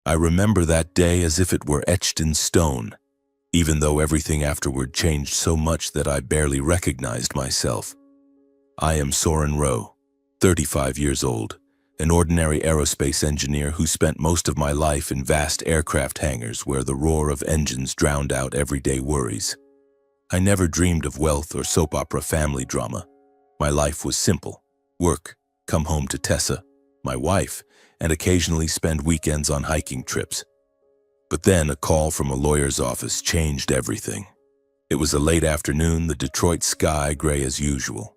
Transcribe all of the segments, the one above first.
I remember that day as if it were etched in stone, even though everything afterward changed so much that I barely recognized myself. I am Soren Rowe, 35 years old, an ordinary aerospace engineer who spent most of my life in vast aircraft hangars where the roar of engines drowned out everyday worries. I never dreamed of wealth or soap opera family drama. My life was simple: work, come home to Tessa, my wife, and occasionally spend weekends on hiking trips. But then a call from a lawyer's office changed everything. It was a late afternoon, the Detroit sky gray as usual.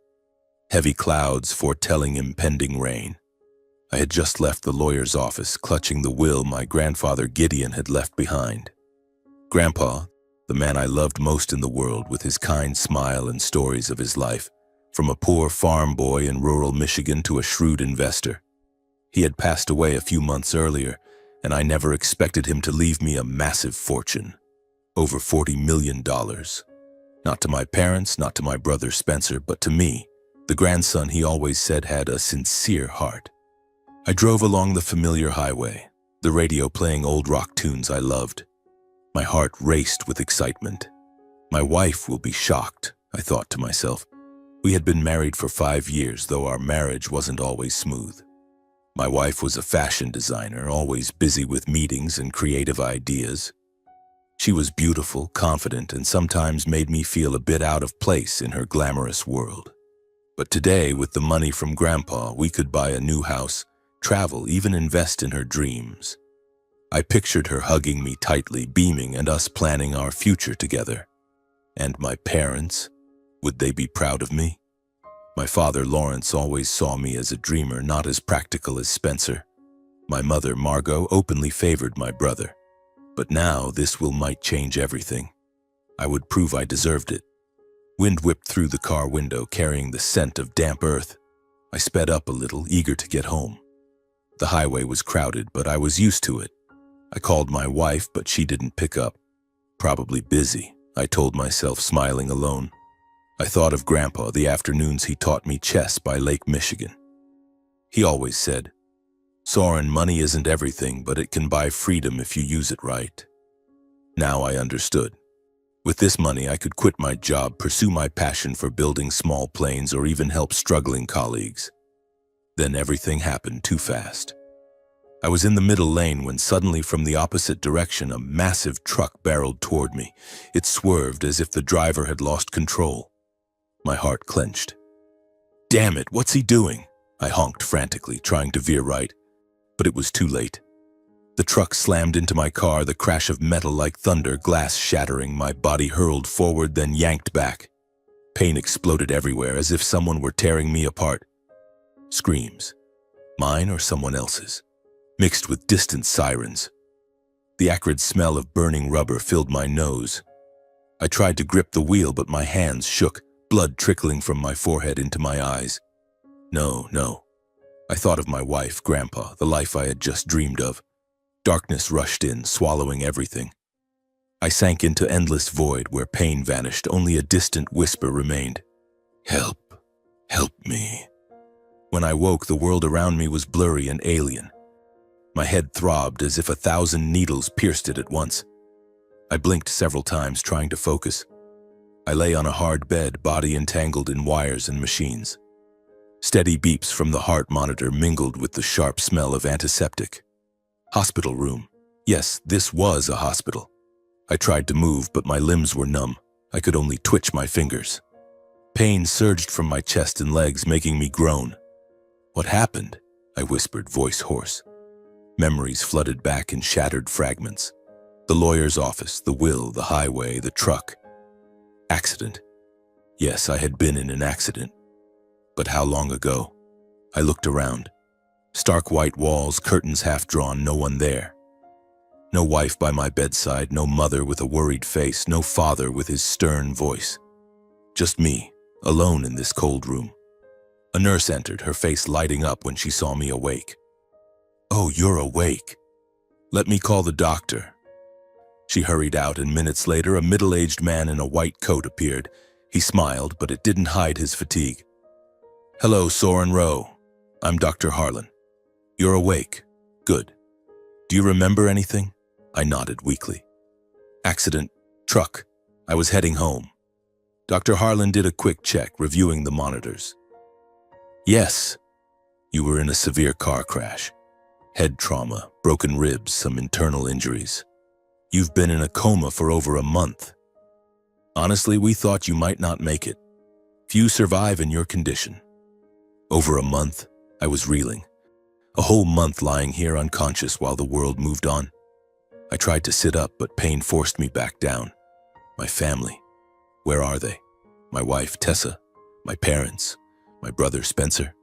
Heavy clouds foretelling impending rain. I had just left the lawyer's office, clutching the will my grandfather Gideon had left behind. Grandpa, the man I loved most in the world, with his kind smile and stories of his life, from a poor farm boy in rural Michigan to a shrewd investor. He had passed away a few months earlier, and I never expected him to leave me a massive fortune. Over $40 million. Not to my parents, not to my brother Spencer, but to me, the grandson he always said had a sincere heart. I drove along the familiar highway, the radio playing old rock tunes I loved. My heart raced with excitement. My wife will be shocked, I thought to myself. We had been married for 5 years, though our marriage wasn't always smooth. My wife was a fashion designer, always busy with meetings and creative ideas. She was beautiful, confident, and sometimes made me feel a bit out of place in her glamorous world. But today, with the money from Grandpa, we could buy a new house, travel, even invest in her dreams. I pictured her hugging me tightly, beaming, and us planning our future together. And my parents, would they be proud of me? My father, Lawrence, always saw me as a dreamer, not as practical as Spencer. My mother, Margot, openly favored my brother. But now this might change everything. I would prove I deserved it. Wind whipped through the car window, carrying the scent of damp earth. I sped up a little, eager to get home. The highway was crowded, but I was used to it. I called my wife, but she didn't pick up. Probably busy, I told myself, smiling alone. I thought of Grandpa, the afternoons he taught me chess by Lake Michigan. He always said, "Soren, money isn't everything, but it can buy freedom if you use it right." Now I understood. With this money, I could quit my job, pursue my passion for building small planes, or even help struggling colleagues. Then everything happened too fast. I was in the middle lane when suddenly from the opposite direction a massive truck barreled toward me. It swerved as if the driver had lost control. My heart clenched. "Damn it, what's he doing?" I honked frantically, trying to veer right. But it was too late. The truck slammed into my car, the crash of metal like thunder, glass shattering. My body hurled forward, then yanked back. Pain exploded everywhere, as if someone were tearing me apart. Screams. Mine or someone else's. Mixed with distant sirens. The acrid smell of burning rubber filled my nose. I tried to grip the wheel, but my hands shook, blood trickling from my forehead into my eyes. No. I thought of my wife, Grandpa, the life I had just dreamed of. Darkness rushed in, swallowing everything. I sank into endless void where pain vanished, only a distant whisper remained. "Help. Help me." When I woke, the world around me was blurry and alien. My head throbbed as if 1,000 needles pierced it at once. I blinked several times, trying to focus. I lay on a hard bed, body entangled in wires and machines. Steady beeps from the heart monitor mingled with the sharp smell of antiseptic. Hospital room. Yes, this was a hospital. I tried to move, but my limbs were numb. I could only twitch my fingers. Pain surged from my chest and legs, making me groan. "What happened?" I whispered, voice hoarse. Memories flooded back in shattered fragments. The lawyer's office, the will, the highway, the truck. Accident. Yes, I had been in an accident. But how long ago? I looked around. Stark white walls, curtains half drawn, no one there. No wife by my bedside, no mother with a worried face, no father with his stern voice. Just me, alone in this cold room. A nurse entered, her face lighting up when she saw me awake. "Oh, you're awake. Let me call the doctor." She hurried out, and minutes later, a middle-aged man in a white coat appeared. He smiled, but it didn't hide his fatigue. "Hello, Soren Rowe. I'm Dr. Harlan. You're awake. Good. Do you remember anything? I nodded weakly. Accident, truck. I was heading home. Dr. Harlan did a quick check, reviewing the monitors. Yes, you were in a severe car crash. Head trauma, broken ribs, some internal injuries. You've been in a coma for over a month. Honestly, we thought you might not make it. Few survive in your condition. Over a month, I was reeling. A whole month lying here unconscious while the world moved on. I tried to sit up, but pain forced me back down. My family, where are they? My wife, Tessa, my parents, my brother, Spencer.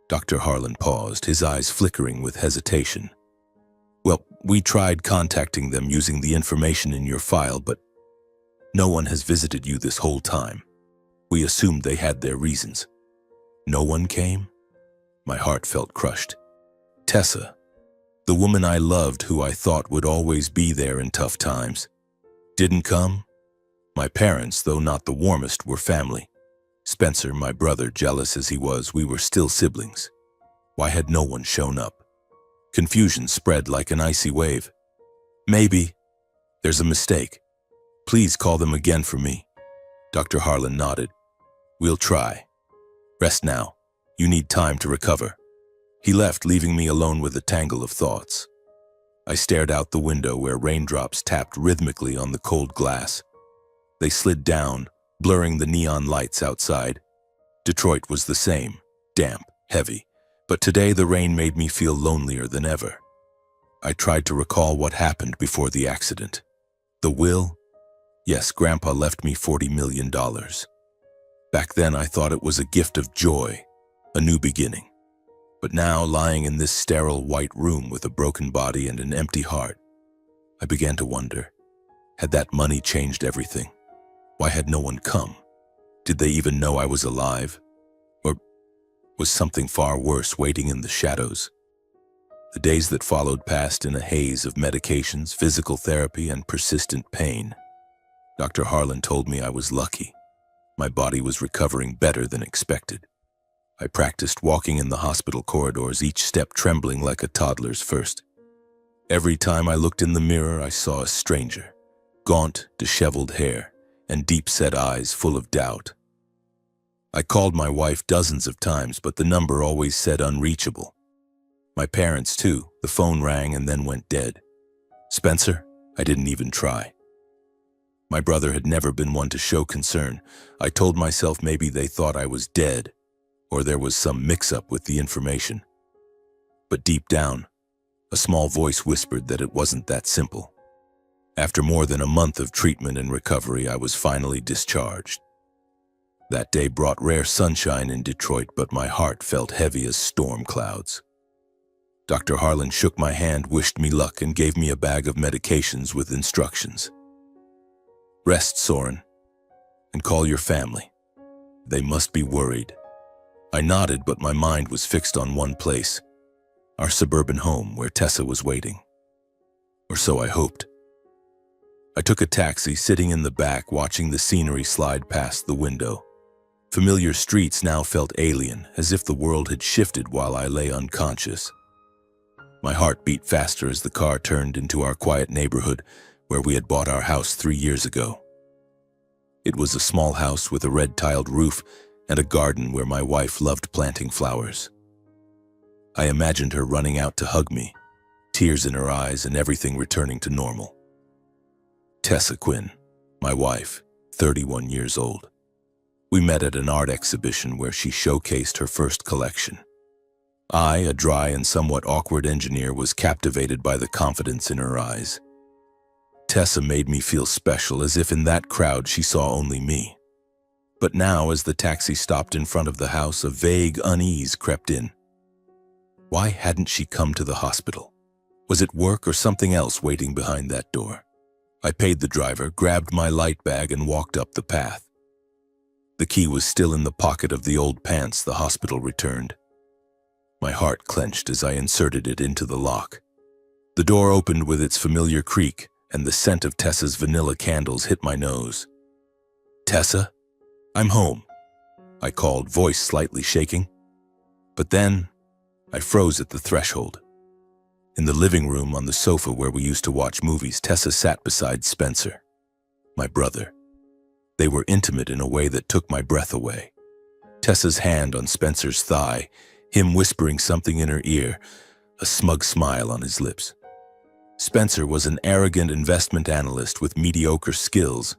Dr. Harlan paused, his eyes flickering with hesitation. Well, we tried contacting them using the information in your file, but no one has visited you this whole time. We assumed they had their reasons. No one came? My heart felt crushed. Tessa, the woman I loved, who I thought would always be there in tough times, didn't come? My parents, though not the warmest, were family. Spencer, my brother, jealous as he was, we were still siblings. Why had no one shown up? Confusion spread like an icy wave. Maybe there's a mistake. Please call them again for me. Dr. Harlan nodded. We'll try. Rest now. You need time to recover. He left, leaving me alone with a tangle of thoughts. I stared out the window where raindrops tapped rhythmically on the cold glass. They slid down, blurring the neon lights outside. Detroit was the same, damp, heavy, but today the rain made me feel lonelier than ever. I tried to recall what happened before the accident. The will? Yes, Grandpa left me $40 million. Back then I thought it was a gift of joy, a new beginning. But now, lying in this sterile white room with a broken body and an empty heart, I began to wonder, had that money changed everything? Why had no one come? Did they even know I was alive? Or was something far worse waiting in the shadows? The days that followed passed in a haze of medications, physical therapy, and persistent pain. Dr. Harlan told me I was lucky. My body was recovering better than expected. I practiced walking in the hospital corridors, each step trembling like a toddler's first. Every time I looked in the mirror, I saw a stranger, gaunt, disheveled hair, and deep-set eyes full of doubt. I called my wife dozens of times, but the number always said unreachable. My parents, too. The phone rang and then went dead. Spencer? I didn't even try. My brother had never been one to show concern. I told myself maybe they thought I was dead, or there was some mix-up with the information. But deep down, a small voice whispered that it wasn't that simple. After more than a month of treatment and recovery, I was finally discharged. That day brought rare sunshine in Detroit, but my heart felt heavy as storm clouds. Dr. Harlan shook my hand, wished me luck, and gave me a bag of medications with instructions. Rest, Soren, and call your family. They must be worried. I nodded, but my mind was fixed on one place, our suburban home where Tessa was waiting. Or so I hoped. I took a taxi, sitting in the back, watching the scenery slide past the window. Familiar streets now felt alien, as if the world had shifted while I lay unconscious. My heart beat faster as the car turned into our quiet neighborhood where we had bought our house 3 years ago. It was a small house with a red-tiled roof and a garden where my wife loved planting flowers. I imagined her running out to hug me, tears in her eyes and everything returning to normal. Tessa Quinn, my wife, 31 years old. We met at an art exhibition where she showcased her first collection. I, a dry and somewhat awkward engineer, was captivated by the confidence in her eyes. Tessa made me feel special, as if in that crowd she saw only me. But now, as the taxi stopped in front of the house, a vague unease crept in. Why hadn't she come to the hospital? Was it work or something else waiting behind that door? I paid the driver, grabbed my light bag, and walked up the path. The key was still in the pocket of the old pants the hospital returned. My heart clenched as I inserted it into the lock. The door opened with its familiar creak, and the scent of Tessa's vanilla candles hit my nose. Tessa? I'm home, I called, voice slightly shaking. But then, I froze at the threshold. In the living room on the sofa where we used to watch movies, Tessa sat beside Spencer, my brother. They were intimate in a way that took my breath away. Tessa's hand on Spencer's thigh, him whispering something in her ear, a smug smile on his lips. Spencer was an arrogant investment analyst with mediocre skills.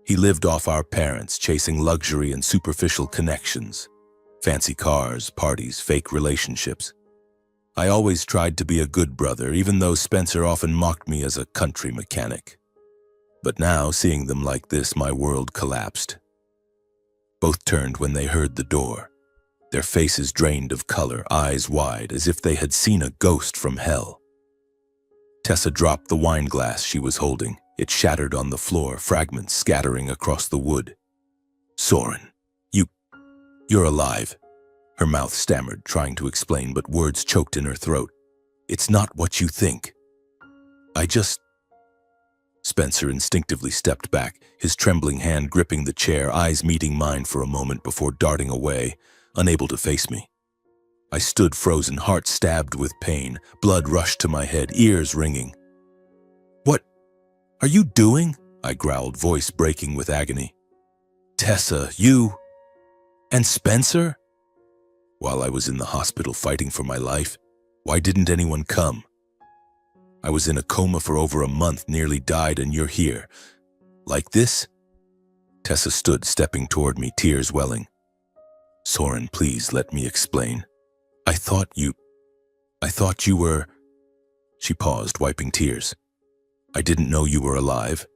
He lived off our parents, chasing luxury and superficial connections. Fancy cars, parties, fake relationships. I always tried to be a good brother, even though Spencer often mocked me as a country mechanic. But now, seeing them like this, my world collapsed. Both turned when they heard the door, their faces drained of color, eyes wide, as if they had seen a ghost from hell. Tessa dropped the wine glass she was holding. It shattered on the floor, fragments scattering across the wood. "Soren, you're alive." Her mouth stammered, trying to explain, but words choked in her throat. "It's not what you think. Spencer instinctively stepped back, his trembling hand gripping the chair, eyes meeting mine for a moment before darting away, unable to face me. I stood frozen, heart stabbed with pain, blood rushed to my head, ears ringing. "What are you doing?" I growled, voice breaking with agony. "Tessa, you and Spencer?" While I was in the hospital fighting for my life, why didn't anyone come? I was in a coma for over a month, nearly died, and you're here. Like this? Tessa stood, stepping toward me, tears welling. "Soren, please let me explain. I thought you were..." She paused, wiping tears. "I didn't know you were alive.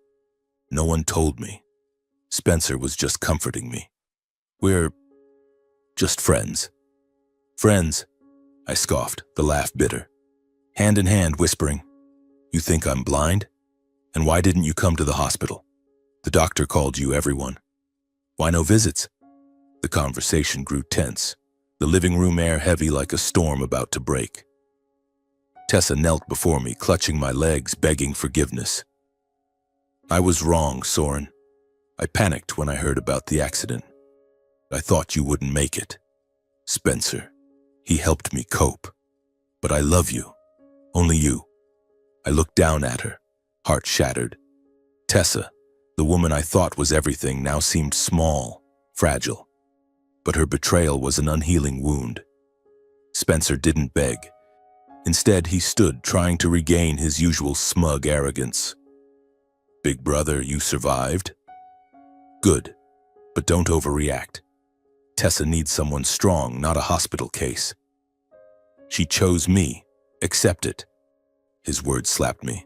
No one told me. Spencer was just comforting me. We're just friends." "Friends," I scoffed, the laugh bitter. Hand in hand, whispering, "You think I'm blind? And why didn't you come to the hospital? The doctor called you, everyone. Why no visits?" The conversation grew tense, the living room air heavy like a storm about to break. Tessa knelt before me, clutching my legs, begging forgiveness. "I was wrong, Soren. I panicked when I heard about the accident. I thought you wouldn't make it. Spencer, he helped me cope. But I love you. Only you." I looked down at her, heart shattered. Tessa, the woman I thought was everything, now seemed small, fragile. But her betrayal was an unhealing wound. Spencer didn't beg. Instead, he stood, trying to regain his usual smug arrogance. "Big brother, you survived? Good, but don't overreact. Tessa needs someone strong, not a hospital case. She chose me. Accept it." His words slapped me.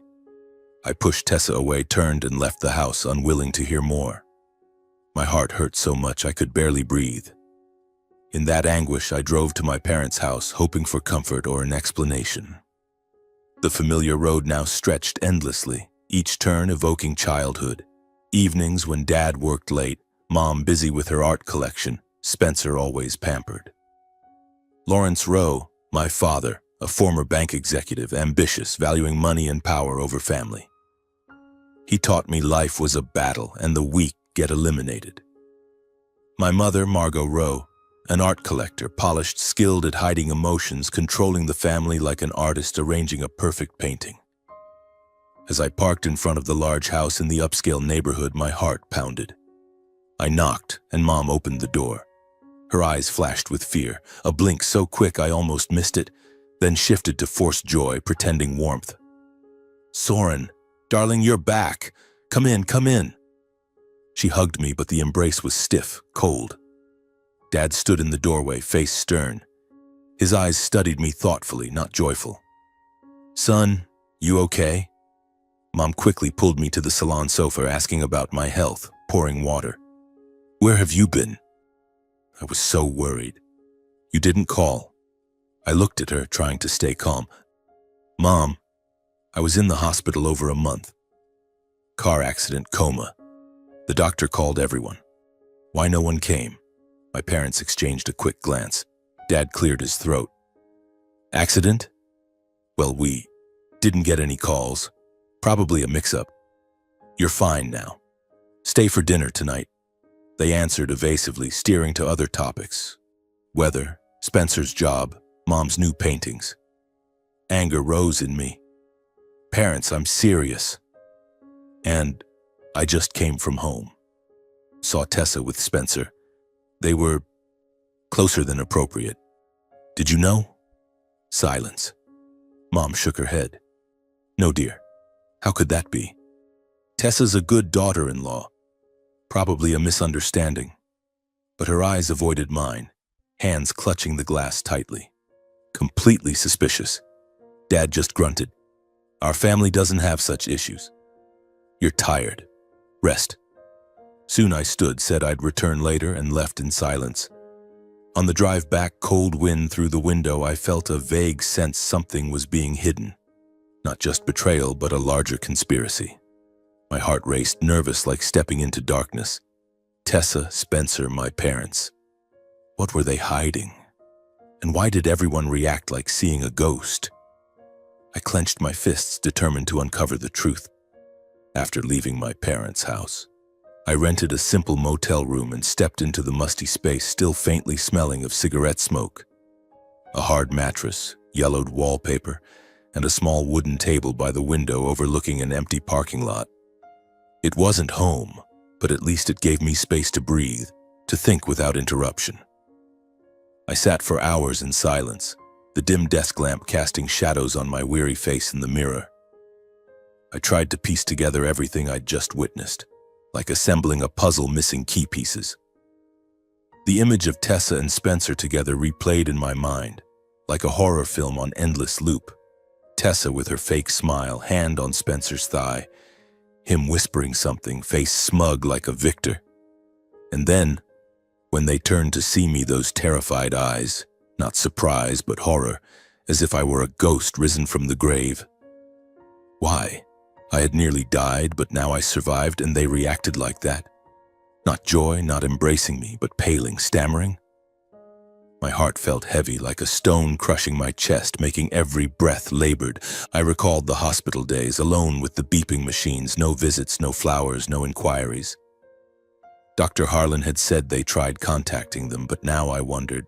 I pushed Tessa away, turned, and left the house, unwilling to hear more. My heart hurt so much I could barely breathe. In that anguish, I drove to my parents' house, hoping for comfort or an explanation. The familiar road now stretched endlessly, each turn evoking childhood. Evenings when Dad worked late, Mom busy with her art collection, Spencer always pampered. Lawrence Rowe, my father, a former bank executive, ambitious, valuing money and power over family. He taught me life was a battle and the weak get eliminated. My mother, Margot Rowe, an art collector, polished, skilled at hiding emotions, controlling the family like an artist arranging a perfect painting. As I parked in front of the large house in the upscale neighborhood, my heart pounded. I knocked, and Mom opened the door. Her eyes flashed with fear, a blink so quick I almost missed it, then shifted to forced joy, pretending warmth. "Soren, darling, you're back. Come in, come in." She hugged me, but the embrace was stiff, cold. Dad stood in the doorway, face stern. His eyes studied me thoughtfully, not joyful. "Son, you okay?" Mom quickly pulled me to the salon sofa, asking about my health, pouring water. "Where have you been?" I was so worried. "You didn't call." I looked at her, trying to stay calm. "Mom, I was in the hospital over a month. Car accident, coma. The doctor called everyone. Why no one came?" My parents exchanged a quick glance. Dad cleared his throat. "Accident? Well, we didn't get any calls. Probably a mix-up. You're fine now. Stay for dinner tonight." They answered evasively, steering to other topics. Weather, Spencer's job, Mom's new paintings. Anger rose in me. Parents, I'm serious. And I just came from home. Saw Tessa with Spencer. They were closer than appropriate. Did you know? Silence. Mom shook her head. No, dear. How could that be? Tessa's a good daughter-in-law. Probably a misunderstanding. But her eyes avoided mine, hands clutching the glass tightly. Completely suspicious. Dad just grunted. Our family doesn't have such issues. You're tired. Rest. Soon I stood, said I'd return later, and left in silence. On the drive back, cold wind through the window, I felt a vague sense something was being hidden. Not just betrayal, but a larger conspiracy. My heart raced, nervous, like stepping into darkness. Tessa, Spencer, my parents. What were they hiding? And why did everyone react like seeing a ghost? I clenched my fists, determined to uncover the truth. After leaving my parents' house, I rented a simple motel room and stepped into the musty space, still faintly smelling of cigarette smoke. A hard mattress, yellowed wallpaper, and a small wooden table by the window overlooking an empty parking lot. It wasn't home, but at least it gave me space to breathe, to think without interruption. I sat for hours in silence, the dim desk lamp casting shadows on my weary face in the mirror. I tried to piece together everything I'd just witnessed, like assembling a puzzle missing key pieces. The image of Tessa and Spencer together replayed in my mind, like a horror film on endless loop. Tessa with her fake smile, hand on Spencer's thigh, him whispering something, face smug like a victor. And then, when they turned to see me, those terrified eyes, not surprise but horror, as if I were a ghost risen from the grave. Why? I had nearly died, but now I survived, and they reacted like that. Not joy, not embracing me, but paling, stammering. My heart felt heavy, like a stone crushing my chest, making every breath labored. I recalled the hospital days, alone with the beeping machines, no visits, no flowers, no inquiries. Dr. Harlan had said they tried contacting them, but now I wondered,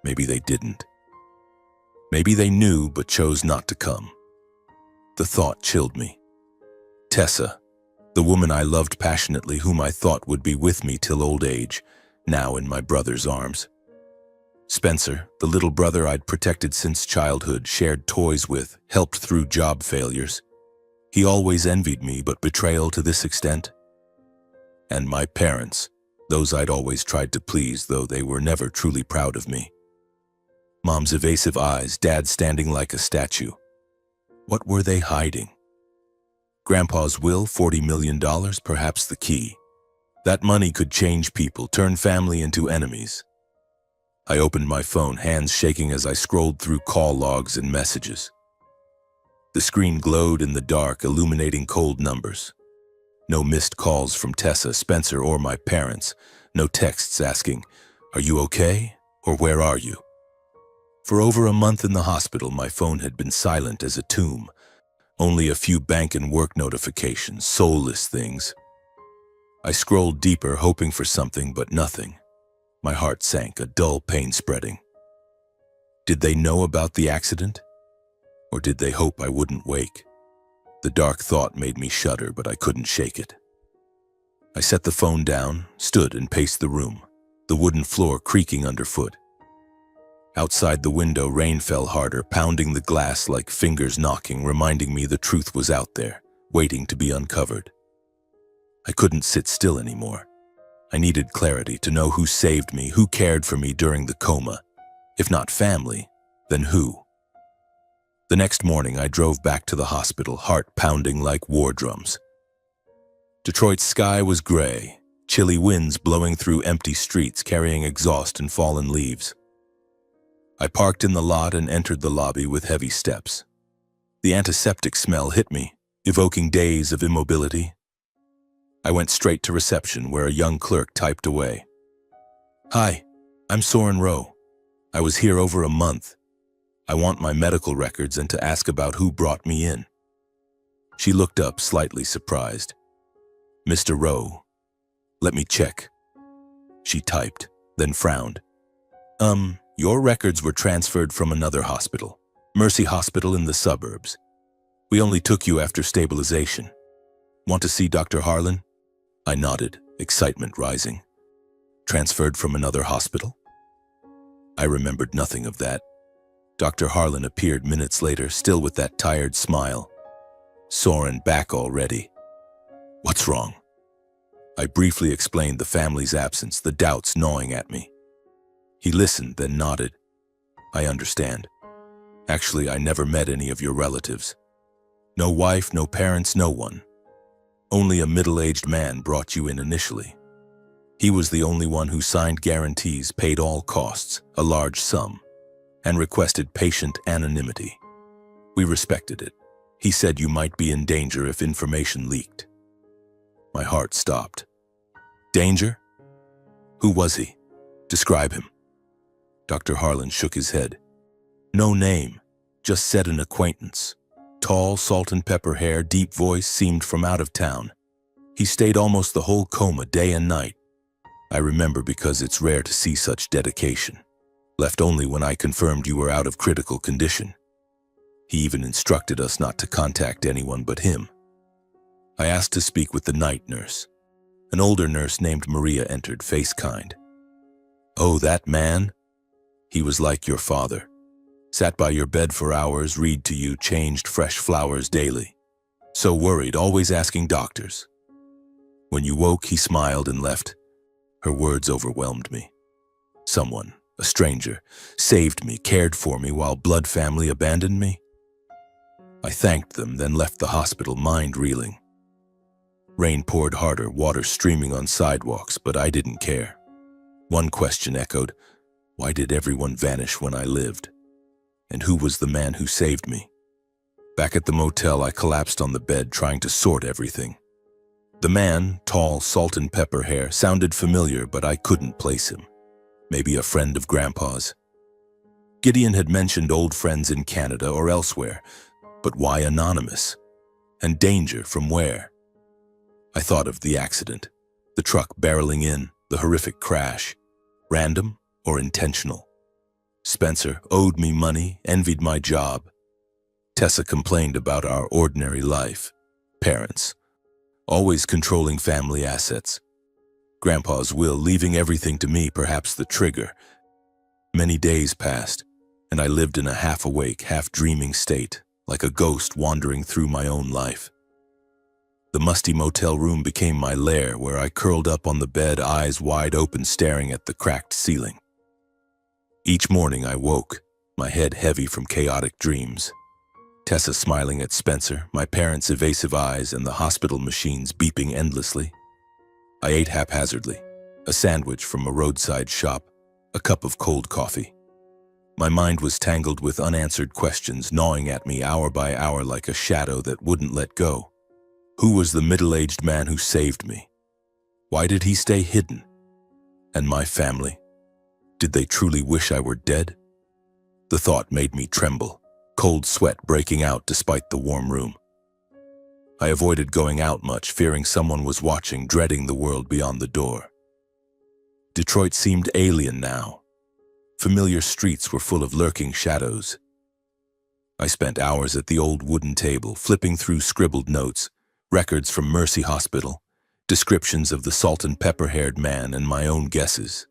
maybe they didn't. Maybe they knew, but chose not to come. The thought chilled me. Tessa, the woman I loved passionately, whom I thought would be with me till old age, now in my brother's arms. Spencer, the little brother I'd protected since childhood, shared toys with, helped through job failures. He always envied me, but betrayal to this extent? And my parents, those I'd always tried to please, though they were never truly proud of me. Mom's evasive eyes, Dad standing like a statue. What were they hiding? Grandpa's will, $40 million, perhaps the key. That money could change people, turn family into enemies. I opened my phone, hands shaking as I scrolled through call logs and messages. The screen glowed in the dark, illuminating cold numbers. No missed calls from Tessa, Spencer, or my parents. No texts asking, "Are you okay?" or "Where are you?" For over a month in the hospital, my phone had been silent as a tomb. Only a few bank and work notifications, soulless things. I scrolled deeper, hoping for something, but nothing. My heart sank, a dull pain spreading. Did they know about the accident? Or did they hope I wouldn't wake? The dark thought made me shudder, but I couldn't shake it. I set the phone down, stood and paced the room, the wooden floor creaking underfoot. Outside the window, rain fell harder, pounding the glass like fingers knocking, reminding me the truth was out there, waiting to be uncovered. I couldn't sit still anymore. I needed clarity, to know who saved me, who cared for me during the coma. If not family, then who? The next morning, I drove back to the hospital, heart pounding like war drums. Detroit's sky was gray, chilly winds blowing through empty streets, carrying exhaust and fallen leaves. I parked in the lot and entered the lobby with heavy steps. The antiseptic smell hit me, evoking days of immobility. I went straight to reception, where a young clerk typed away. "Hi, I'm Soren Rowe. I was here over a month. I want my medical records and to ask about who brought me in." She looked up, slightly surprised. "Mr. Rowe, let me check." She typed, then frowned. Your records were transferred from another hospital. Mercy Hospital in the suburbs. We only took you after stabilization. Want to see Dr. Harlan? I nodded, excitement rising. Transferred from another hospital? I remembered nothing of that. Dr. Harlan appeared minutes later, still with that tired smile. Soren back already. What's wrong? I briefly explained the family's absence, the doubts gnawing at me. He listened, then nodded. I understand. Actually, I never met any of your relatives. No wife, no parents, no one. Only a middle-aged man brought you in initially. He was the only one who signed guarantees, paid all costs, a large sum, and requested patient anonymity. We respected it. He said you might be in danger if information leaked. My heart stopped. Danger? Who was he? Describe him. Dr. Harlan shook his head. No name, just said an acquaintance. Tall, salt and pepper hair, deep voice, seemed from out of town. He stayed almost the whole coma, day and night. I remember because it's rare to see such dedication. Left only when I confirmed you were out of critical condition. He even instructed us not to contact anyone but him. I asked to speak with the night nurse. An older nurse named Maria entered, face kind. Oh, that man? He was like your father. Sat by your bed for hours, read to you, changed fresh flowers daily. So worried, always asking doctors. When you woke, he smiled and left. Her words overwhelmed me. Someone, a stranger, saved me, cared for me while blood family abandoned me. I thanked them, then left the hospital, mind reeling. Rain poured harder, water streaming on sidewalks, but I didn't care. One question echoed, why did everyone vanish when I lived? And who was the man who saved me? Back at the motel, I collapsed on the bed, trying to sort everything. The man, tall, salt and pepper hair, sounded familiar, but I couldn't place him. Maybe a friend of Grandpa's. Gideon had mentioned old friends in Canada or elsewhere, but why anonymous? And danger from where? I thought of the accident, the truck barreling in, the horrific crash. Random or intentional? Spencer owed me money, envied my job. Tessa complained about our ordinary life. Parents, always controlling family assets. Grandpa's will, leaving everything to me, perhaps the trigger. Many days passed, and I lived in a half-awake, half-dreaming state, like a ghost wandering through my own life. The musty motel room became my lair, where I curled up on the bed, eyes wide open, staring at the cracked ceiling. Each morning I woke, my head heavy from chaotic dreams. Tessa smiling at Spencer, my parents' evasive eyes, and the hospital machines beeping endlessly. I ate haphazardly, a sandwich from a roadside shop, a cup of cold coffee. My mind was tangled with unanswered questions, gnawing at me hour by hour like a shadow that wouldn't let go. Who was the middle-aged man who saved me? Why did he stay hidden? And my family? Did they truly wish I were dead? The thought made me tremble, cold sweat breaking out despite the warm room. I avoided going out much, fearing someone was watching, dreading the world beyond the door. Detroit seemed alien now. Familiar streets were full of lurking shadows. I spent hours at the old wooden table, flipping through scribbled notes, records from Mercy Hospital, descriptions of the salt and pepper-haired man, and my own guesses.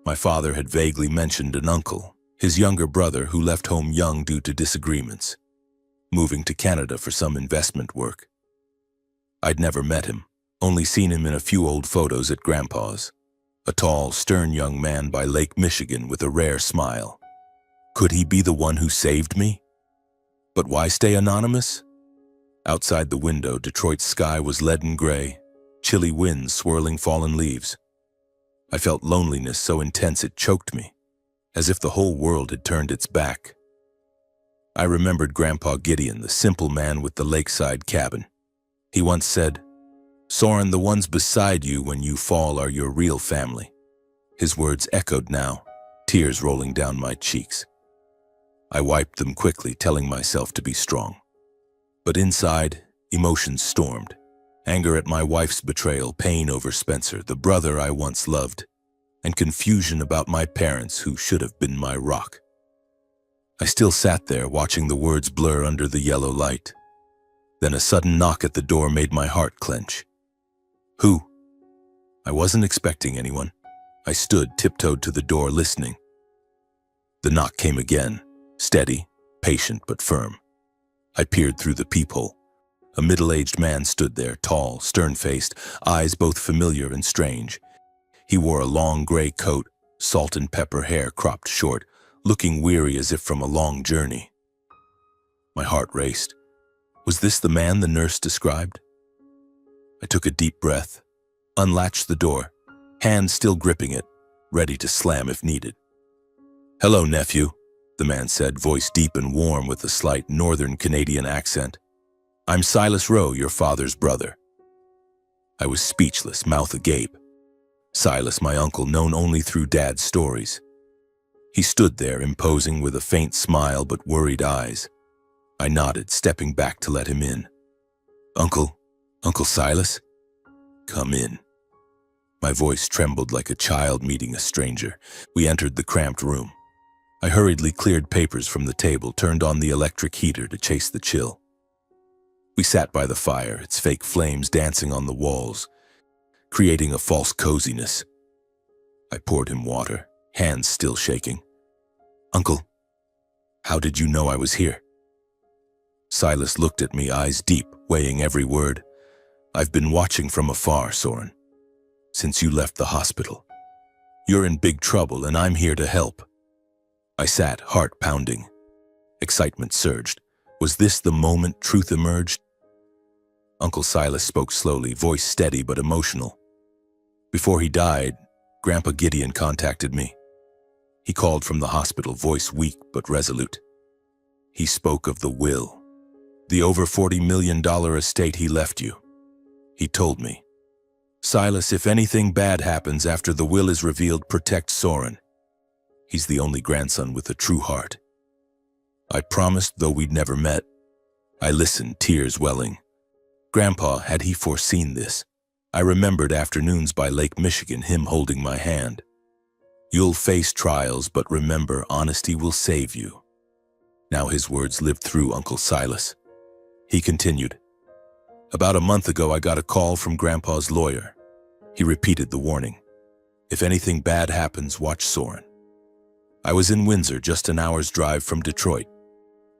My father had vaguely mentioned an uncle, his younger brother who left home young due to disagreements, moving to Canada for some investment work. I'd never met him, only seen him in a few old photos at Grandpa's, a tall, stern young man by Lake Michigan with a rare smile. Could he be the one who saved me? But why stay anonymous? Outside the window, Detroit's sky was leaden gray, chilly winds swirling fallen leaves. I felt loneliness so intense it choked me, as if the whole world had turned its back. I remembered Grandpa Gideon, the simple man with the lakeside cabin. He once said, "Soren, the ones beside you when you fall are your real family." His words echoed now, tears rolling down my cheeks. I wiped them quickly, telling myself to be strong. But inside, emotions stormed. Anger at my wife's betrayal, pain over Spencer, the brother I once loved, and confusion about my parents who should have been my rock. I still sat there, watching the words blur under the yellow light. Then a sudden knock at the door made my heart clench. Who? I wasn't expecting anyone. I stood, tiptoed to the door, listening. The knock came again, steady, patient but firm. I peered through the peephole. A middle-aged man stood there, tall, stern-faced, eyes both familiar and strange. He wore a long gray coat, salt and pepper hair cropped short, looking weary as if from a long journey. My heart raced. Was this the man the nurse described? I took a deep breath, unlatched the door, hand still gripping it, ready to slam if needed. "Hello, nephew," the man said, voice deep and warm with a slight northern Canadian accent. "I'm Silas Rowe, your father's brother." I was speechless, mouth agape. Silas, my uncle, known only through Dad's stories. He stood there, imposing with a faint smile but worried eyes. I nodded, stepping back to let him in. Uncle Silas? Come in." My voice trembled like a child meeting a stranger. We entered the cramped room. I hurriedly cleared papers from the table, turned on the electric heater to chase the chill. We sat by the fire, its fake flames dancing on the walls, creating a false coziness. I poured him water, hands still shaking. "Uncle, how did you know I was here?" Silas looked at me, eyes deep, weighing every word. "I've been watching from afar, Soren, since you left the hospital. You're in big trouble, and I'm here to help." I sat, heart pounding. Excitement surged. Was this the moment truth emerged? Uncle Silas spoke slowly, voice steady but emotional. "Before he died, Grandpa Gideon contacted me. He called from the hospital, voice weak but resolute. He spoke of the will, the over $40 million estate he left you. He told me, 'Silas, if anything bad happens after the will is revealed, protect Soren. He's the only grandson with a true heart.' I promised, though we'd never met. I listened, tears welling. Grandpa, had he foreseen this? I remembered afternoons by Lake Michigan, him holding my hand. 'You'll face trials, but remember, honesty will save you.' Now his words lived through Uncle Silas. He continued, 'About a month ago, I got a call from Grandpa's lawyer. He repeated the warning. If anything bad happens, watch Soren. I was in Windsor, just an hour's drive from Detroit.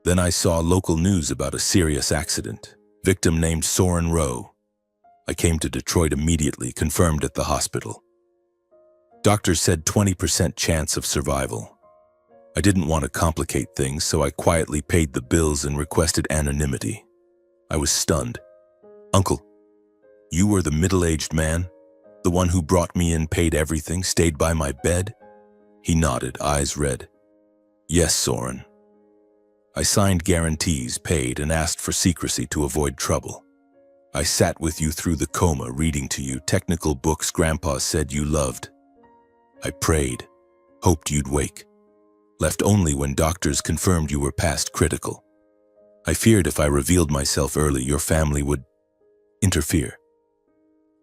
Then I saw local news about a serious accident. Victim named Soren Rowe. I came to Detroit immediately, confirmed at the hospital. Doctors said 20% chance of survival. I didn't want to complicate things, so I quietly paid the bills and requested anonymity. I was stunned. 'Uncle, you were the middle-aged man? The one who brought me in, paid everything, stayed by my bed?' He nodded, eyes red. 'Yes, Soren. I signed guarantees, paid, and asked for secrecy to avoid trouble. I sat with you through the coma, reading to you technical books Grandpa said you loved. I prayed, hoped you'd wake. Left only when doctors confirmed you were past critical. I feared if I revealed myself early, your family would interfere.'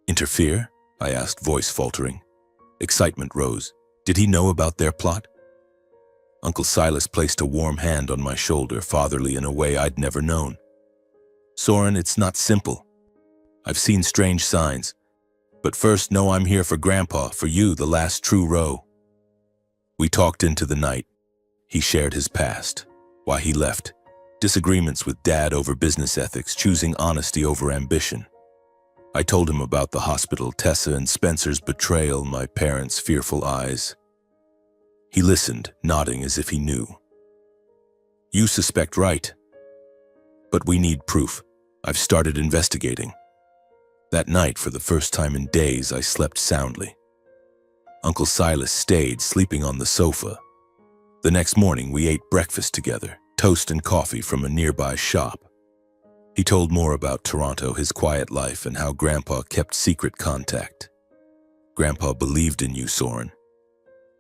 'Interfere?' I asked, voice faltering. Excitement rose. Did he know about their plot? Uncle Silas placed a warm hand on my shoulder, fatherly in a way I'd never known. 'Soren, it's not simple. I've seen strange signs. But first, know I'm here for Grandpa, for you, the last true Rowe.' We talked into the night. He shared his past, why he left, disagreements with Dad over business ethics, choosing honesty over ambition. I told him about the hospital, Tessa and Spencer's betrayal, my parents' fearful eyes. He listened, nodding as if he knew. 'You suspect right. But we need proof. I've started investigating.' That night, for the first time in days, I slept soundly. Uncle Silas stayed, sleeping on the sofa. The next morning, we ate breakfast together, toast and coffee from a nearby shop. He told more about Toronto, his quiet life, and how Grandpa kept secret contact. 'Grandpa believed in you, Soren.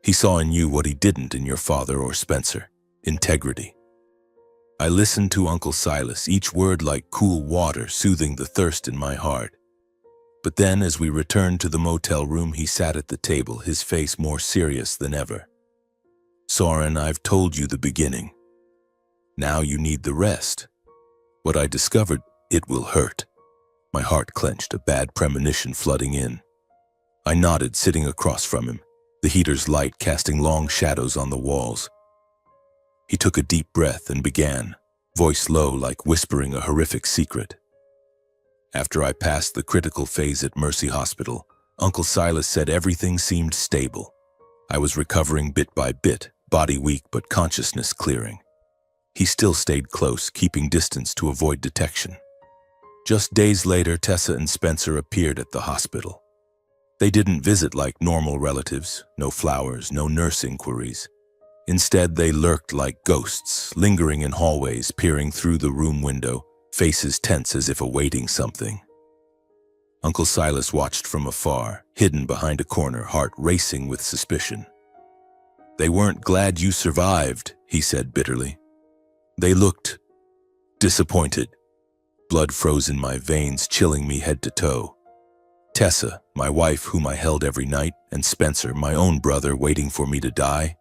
He saw in you what he didn't in your father or Spencer, integrity.' I listened to Uncle Silas, each word like cool water, soothing the thirst in my heart. But then, as we returned to the motel room, he sat at the table, his face more serious than ever. 'Soren, I've told you the beginning. Now you need the rest. What I discovered, it will hurt. My heart clenched, a bad premonition flooding in. I nodded, sitting across from him, the heater's light casting long shadows on the walls. He took a deep breath and began, voice low like whispering a horrific secret. After I passed the critical phase at Mercy Hospital, Uncle Silas said everything seemed stable. I was recovering bit by bit, body weak but consciousness clearing. He still stayed close, keeping distance to avoid detection. Just days later, Tessa and Spencer appeared at the hospital. They didn't visit like normal relatives, no flowers, no nurse inquiries. Instead, they lurked like ghosts, lingering in hallways, peering through the room window, faces tense as if awaiting something. Uncle Silas watched from afar, hidden behind a corner, heart racing with suspicion. "They weren't glad you survived," he said bitterly. They looked disappointed. Blood froze in my veins, chilling me head to toe. Tessa, my wife whom I held every night, and Spencer, my own brother, waiting for me to die.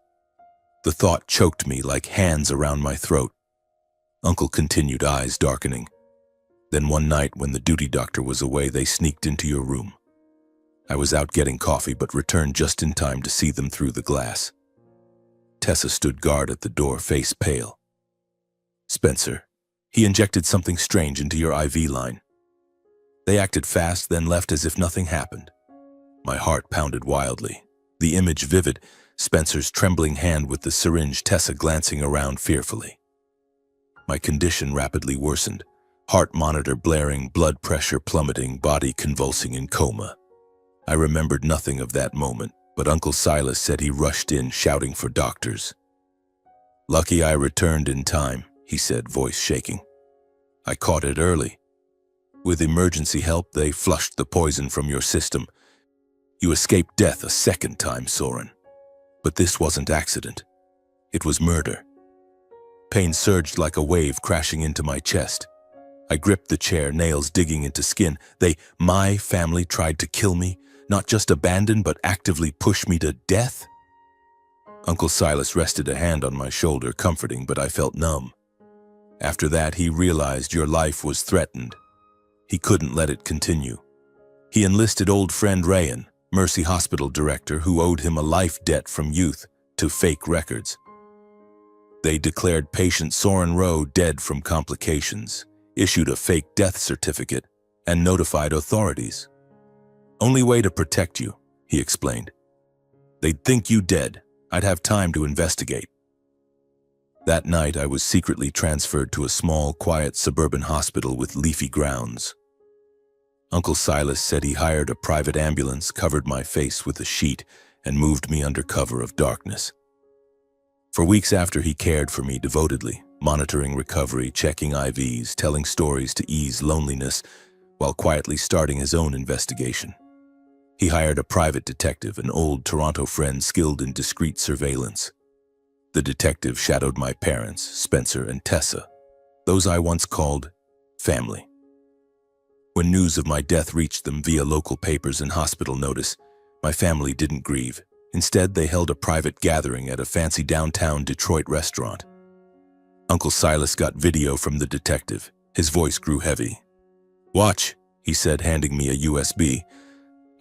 The thought choked me like hands around my throat. Uncle continued, eyes darkening. "Then one night when the duty doctor was away, they sneaked into your room. I was out getting coffee but returned just in time to see them through the glass." Tessa stood guard at the door, face pale. "Spencer, he injected something strange into your IV line. They acted fast, then left as if nothing happened." My heart pounded wildly. The image vivid, Spencer's trembling hand with the syringe, Tessa glancing around fearfully. My condition rapidly worsened. Heart monitor blaring, blood pressure plummeting, body convulsing in coma. I remembered nothing of that moment, but Uncle Silas said he rushed in, shouting for doctors. "Lucky I returned in time," he said, voice shaking. "I caught it early. With emergency help, they flushed the poison from your system. You escaped death a second time, Soren. But this wasn't accident. It was murder." Pain surged like a wave, crashing into my chest. I gripped the chair, nails digging into skin. My family tried to kill me, not just abandon, but actively push me to death? Uncle Silas rested a hand on my shoulder, comforting, but I felt numb. After that, he realized your life was threatened. He couldn't let it continue. He enlisted old friend Rayan, Mercy Hospital director, who owed him a life debt from youth to fake records. They declared patient Soren Rowe dead from complications, issued a fake death certificate, and notified authorities. "Only way to protect you," he explained. "They'd think you dead. I'd have time to investigate." That night, I was secretly transferred to a small, quiet suburban hospital with leafy grounds. Uncle Silas said he hired a private ambulance, covered my face with a sheet, and moved me under cover of darkness. For weeks after, he cared for me devotedly, monitoring recovery, checking IVs, telling stories to ease loneliness, while quietly starting his own investigation. He hired a private detective, an old Toronto friend skilled in discreet surveillance. The detective shadowed my parents, Spencer and Tessa, those I once called family. When news of my death reached them via local papers and hospital notice, my family didn't grieve. Instead, they held a private gathering at a fancy downtown Detroit restaurant. Uncle Silas got video from the detective. His voice grew heavy. "Watch," he said, handing me a USB.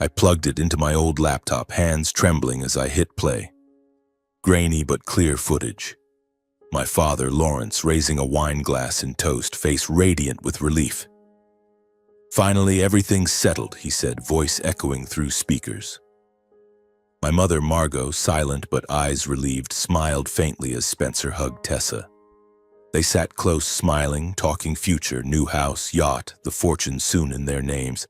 I plugged it into my old laptop, hands trembling as I hit play. Grainy but clear footage. My father, Lawrence, raising a wine glass in toast, face radiant with relief. "Finally, everything's settled," he said, voice echoing through speakers. My mother, Margot, silent but eyes relieved, smiled faintly as Spencer hugged Tessa. They sat close, smiling, talking future, new house, yacht, the fortune soon in their names.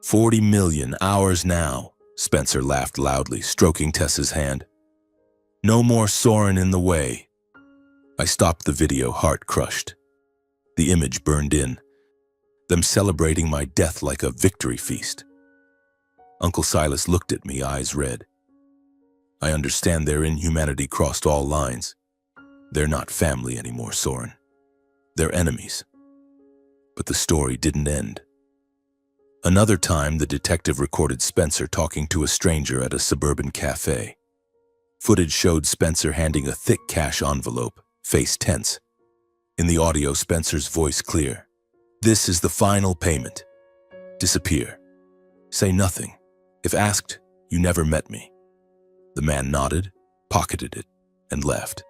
40 million, ours now, Spencer laughed loudly, stroking Tessa's hand. "No more Soren in the way." I stopped the video, heart crushed. The image burned in, them celebrating my death like a victory feast. Uncle Silas looked at me, eyes red. "I understand their inhumanity crossed all lines. They're not family anymore, Soren. They're enemies." But the story didn't end. Another time, the detective recorded Spencer talking to a stranger at a suburban cafe. Footage showed Spencer handing a thick cash envelope, face tense. In the audio, Spencer's voice clear. "This is the final payment. Disappear. Say nothing. If asked, you never met me." The man nodded, pocketed it, and left.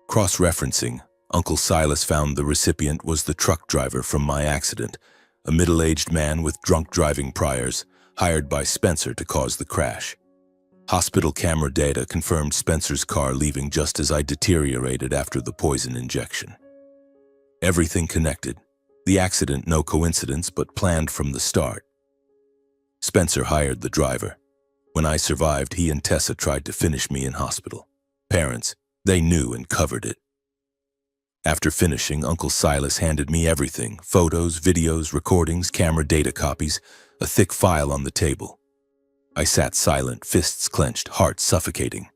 Cross-referencing, Uncle Silas found the recipient was the truck driver from my accident, a middle-aged man with drunk driving priors, hired by Spencer to cause the crash. Hospital camera data confirmed Spencer's car leaving just as I deteriorated after the poison injection. Everything connected. The accident no coincidence, but planned from the start. Spencer hired the driver. When I survived, he and Tessa tried to finish me in hospital. Parents, they knew and covered it. After finishing, Uncle Silas handed me everything: photos, videos, recordings, camera data copies, a thick file on the table. I sat silent, fists clenched, heart suffocating.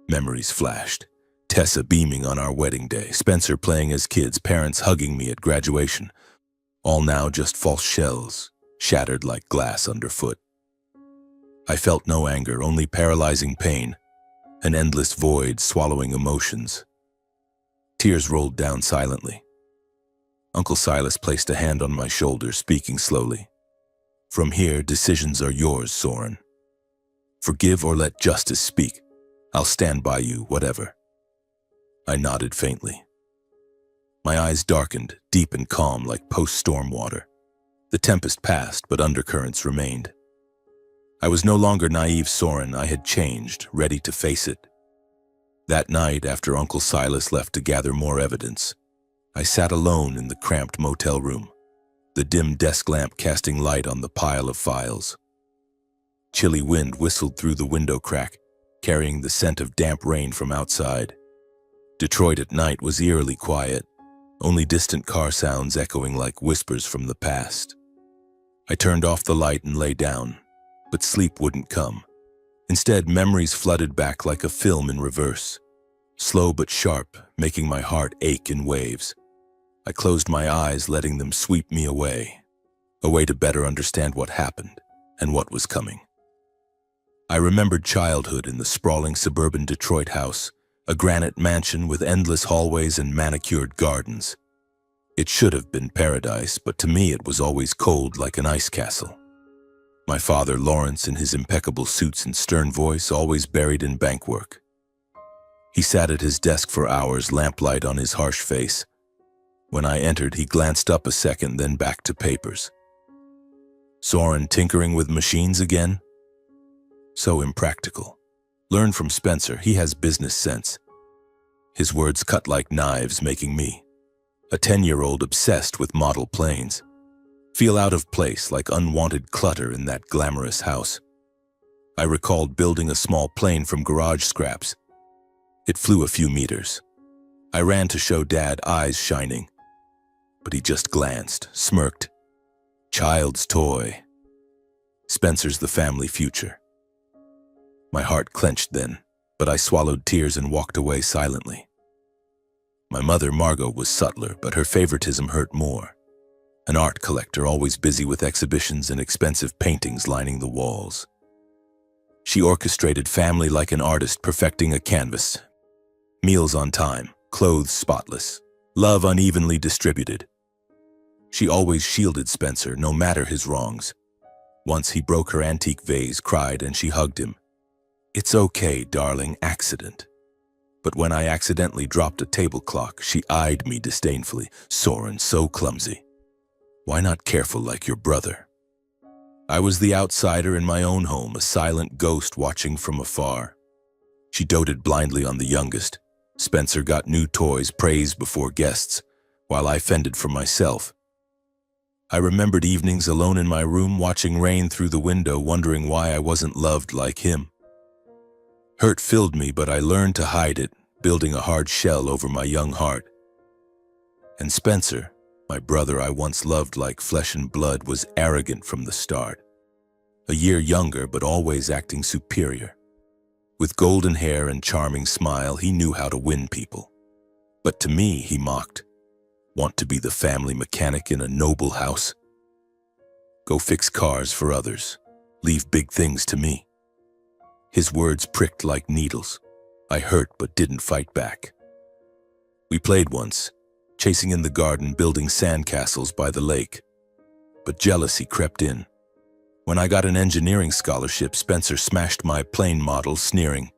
Memories flashed. Tessa beaming on our wedding day, Spencer playing as kids, parents hugging me at graduation. All now just false shells, shattered like glass underfoot. I felt no anger, only paralyzing pain, an endless void swallowing emotions. Tears rolled down silently. Uncle Silas placed a hand on my shoulder, speaking slowly. "From here, decisions are yours, Soren. Forgive or let justice speak. I'll stand by you, whatever." I nodded faintly. My eyes darkened, deep and calm like post-storm water. The tempest passed, but undercurrents remained. I was no longer naive Soren. I had changed, ready to face it. That night, after Uncle Silas left to gather more evidence, I sat alone in the cramped motel room, the dim desk lamp casting light on the pile of files. Chilly wind whistled through the window crack, carrying the scent of damp rain from outside. Detroit at night was eerily quiet, only distant car sounds echoing like whispers from the past. I turned off the light and lay down, but sleep wouldn't come. Instead, memories flooded back like a film in reverse, slow but sharp, making my heart ache in waves. I closed my eyes, letting them sweep me away, a way to better understand what happened and what was coming. I remembered childhood in the sprawling suburban Detroit house, a granite mansion with endless hallways and manicured gardens. It should have been paradise, but to me it was always cold like an ice castle. My father, Lawrence, in his impeccable suits and stern voice, always buried in bank work. He sat at his desk for hours, lamplight on his harsh face. When I entered, he glanced up a second, then back to papers. "Soren tinkering with machines again?" So impractical. Learn from Spencer, he has business sense. His words cut like knives, making me, a 10-year-old obsessed with model planes, feel out of place like unwanted clutter in that glamorous house. I recalled building a small plane from garage scraps. It flew a few meters. I ran to show Dad, eyes shining. But he just glanced, smirked. Child's toy. Spencer's the family future. My heart clenched then, but I swallowed tears and walked away silently. My mother, Margot, was subtler, but her favoritism hurt more. An art collector, always busy with exhibitions and expensive paintings lining the walls. She orchestrated family like an artist perfecting a canvas. Meals on time, clothes spotless, love unevenly distributed. She always shielded Spencer, no matter his wrongs. Once he broke her antique vase, cried, and she hugged him. "It's okay, darling, accident." But when I accidentally dropped a table clock, she eyed me disdainfully. "Soren, so clumsy. Why not careful like your brother?" I was the outsider in my own home, a silent ghost watching from afar. She doted blindly on the youngest. Spencer got new toys, praise before guests, while I fended for myself. I remembered evenings alone in my room, watching rain through the window, wondering why I wasn't loved like him. Hurt filled me, but I learned to hide it, building a hard shell over my young heart. And Spencer, my brother I once loved like flesh and blood, was arrogant from the start. A year younger, but always acting superior. With golden hair and charming smile, he knew how to win people. But to me, he mocked. Want to be the family mechanic in a noble house? Go fix cars for others. Leave big things to me. His words pricked like needles. I hurt but didn't fight back. We played once, chasing in the garden, building sandcastles by the lake. But jealousy crept in. When I got an engineering scholarship, Spencer smashed my plane model, sneering,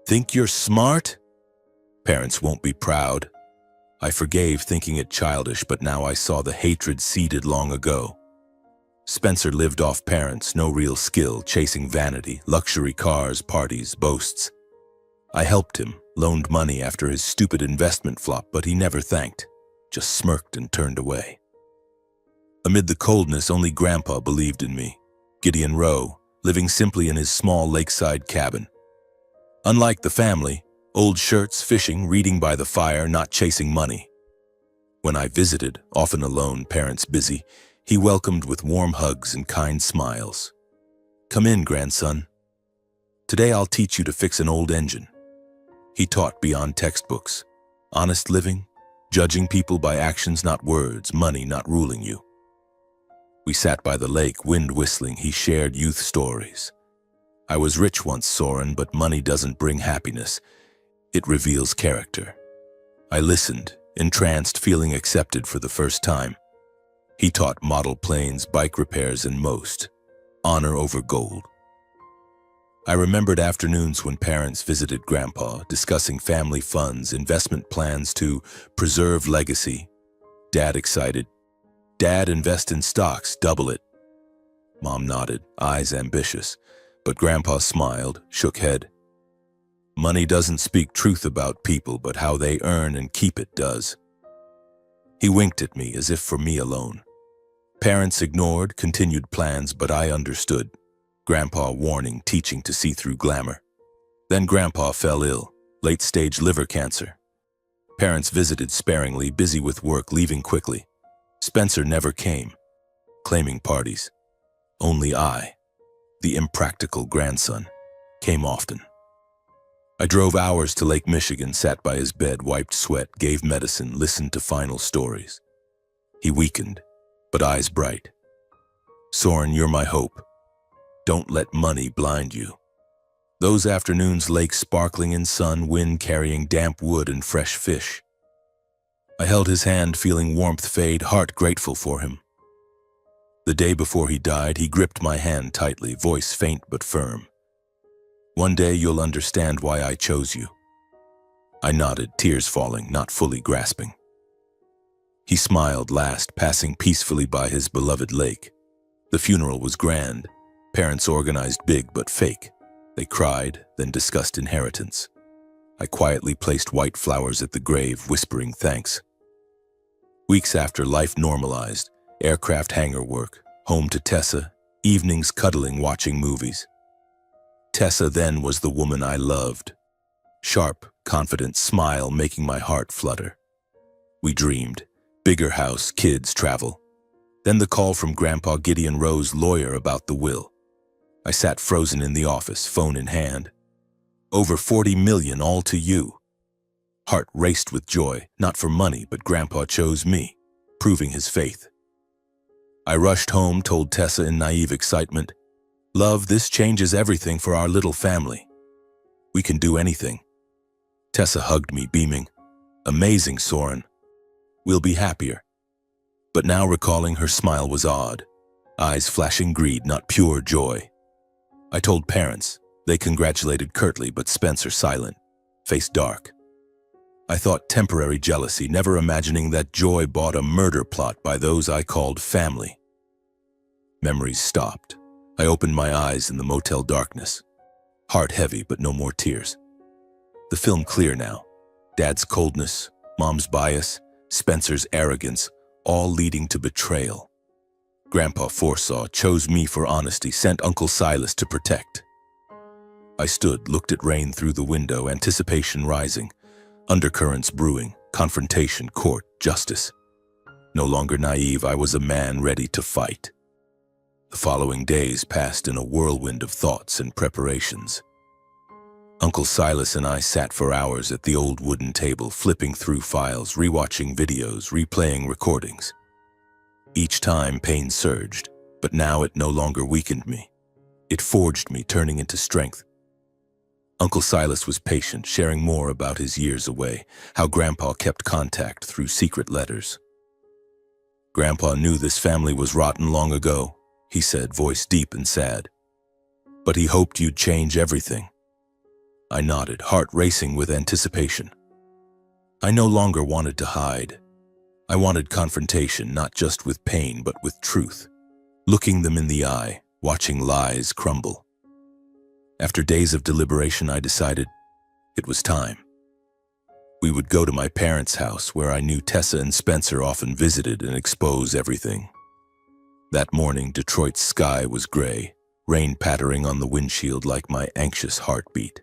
"Think you're smart? Parents won't be proud." I forgave, thinking it childish, but now I saw the hatred seeded long ago. Spencer lived off parents, no real skill, chasing vanity, luxury cars, parties, boasts. I helped him, loaned money after his stupid investment flop, but he never thanked, just smirked and turned away. Amid the coldness, only Grandpa believed in me. Gideon Rowe, living simply in his small lakeside cabin. Unlike the family, old shirts, fishing, reading by the fire, not chasing money. When I visited, often alone, parents busy, he welcomed with warm hugs and kind smiles. "Come in, grandson. Today I'll teach you to fix an old engine." He taught beyond textbooks. Honest living, judging people by actions, not words, money not ruling you. We sat by the lake, wind whistling. He shared youth stories. "I was rich once, Soren, but money doesn't bring happiness. It reveals character." I listened, entranced, feeling accepted for the first time. He taught model planes, bike repairs, and most. Honor over gold. I remembered afternoons when parents visited Grandpa, discussing family funds, investment plans to preserve legacy. Dad excited. "Dad, invest in stocks, double it." Mom nodded, eyes ambitious, but Grandpa smiled, shook head. "Money doesn't speak truth about people, but how they earn and keep it does." He winked at me as if for me alone. Parents ignored, continued plans, but I understood. Grandpa warning, teaching to see through glamour. Then Grandpa fell ill, late-stage liver cancer. Parents visited sparingly, busy with work, leaving quickly. Spencer never came, claiming parties. Only I, the impractical grandson, came often. I drove hours to Lake Michigan, sat by his bed, wiped sweat, gave medicine, listened to final stories. He weakened, but eyes bright. "Soren, you're my hope. Don't let money blind you." Those afternoons, lake sparkling in sun, wind carrying damp wood and fresh fish. I held his hand, feeling warmth fade, heart grateful for him. The day before he died, he gripped my hand tightly, voice faint but firm. "One day you'll understand why I chose you." I nodded, tears falling, not fully grasping. He smiled last, passing peacefully by his beloved lake. The funeral was grand. Parents organized big but fake. They cried, then discussed inheritance. I quietly placed white flowers at the grave, whispering thanks. Weeks after, life normalized. Aircraft hangar work, home to Tessa, evenings cuddling, watching movies. Tessa then was the woman I loved. Sharp, confident smile making my heart flutter. We dreamed. Bigger house, kids, travel. Then the call from Grandpa Gideon Rowe's lawyer about the will. I sat frozen in the office, phone in hand. "Over 40 million, all to you." Heart raced with joy, not for money, but Grandpa chose me, proving his faith. I rushed home, told Tessa in naive excitement, "Love, this changes everything for our little family. We can do anything." Tessa hugged me, beaming, "Amazing, Soren. We'll be happier." But now recalling, her smile was odd, eyes flashing greed, not pure joy. I told parents. They congratulated curtly, but Spencer silent, face dark. I thought temporary jealousy, never imagining that joy bought a murder plot by those I called family. Memories stopped. I opened my eyes in the motel darkness. Heart heavy, but no more tears. The film clear now. Dad's coldness, Mom's bias, Spencer's arrogance, all leading to betrayal. Grandpa foresaw, chose me for honesty, sent Uncle Silas to protect. I stood, looked at rain through the window, anticipation rising, undercurrents brewing, confrontation, court, justice. No longer naive, I was a man ready to fight. The following days passed in a whirlwind of thoughts and preparations. Uncle Silas and I sat for hours at the old wooden table, flipping through files, rewatching videos, replaying recordings. Each time pain surged, but now it no longer weakened me. It forged me, turning into strength. Uncle Silas was patient, sharing more about his years away, how Grandpa kept contact through secret letters. Grandpa knew this family was rotten long ago, he said, voice deep and sad. But he hoped you'd change everything. I nodded, heart racing with anticipation. I no longer wanted to hide. I wanted confrontation, not just with pain, but with truth. Looking them in the eye, watching lies crumble. After days of deliberation, I decided it was time. We would go to my parents' house, where I knew Tessa and Spencer often visited, and expose everything. That morning, Detroit's sky was gray, rain pattering on the windshield like my anxious heartbeat.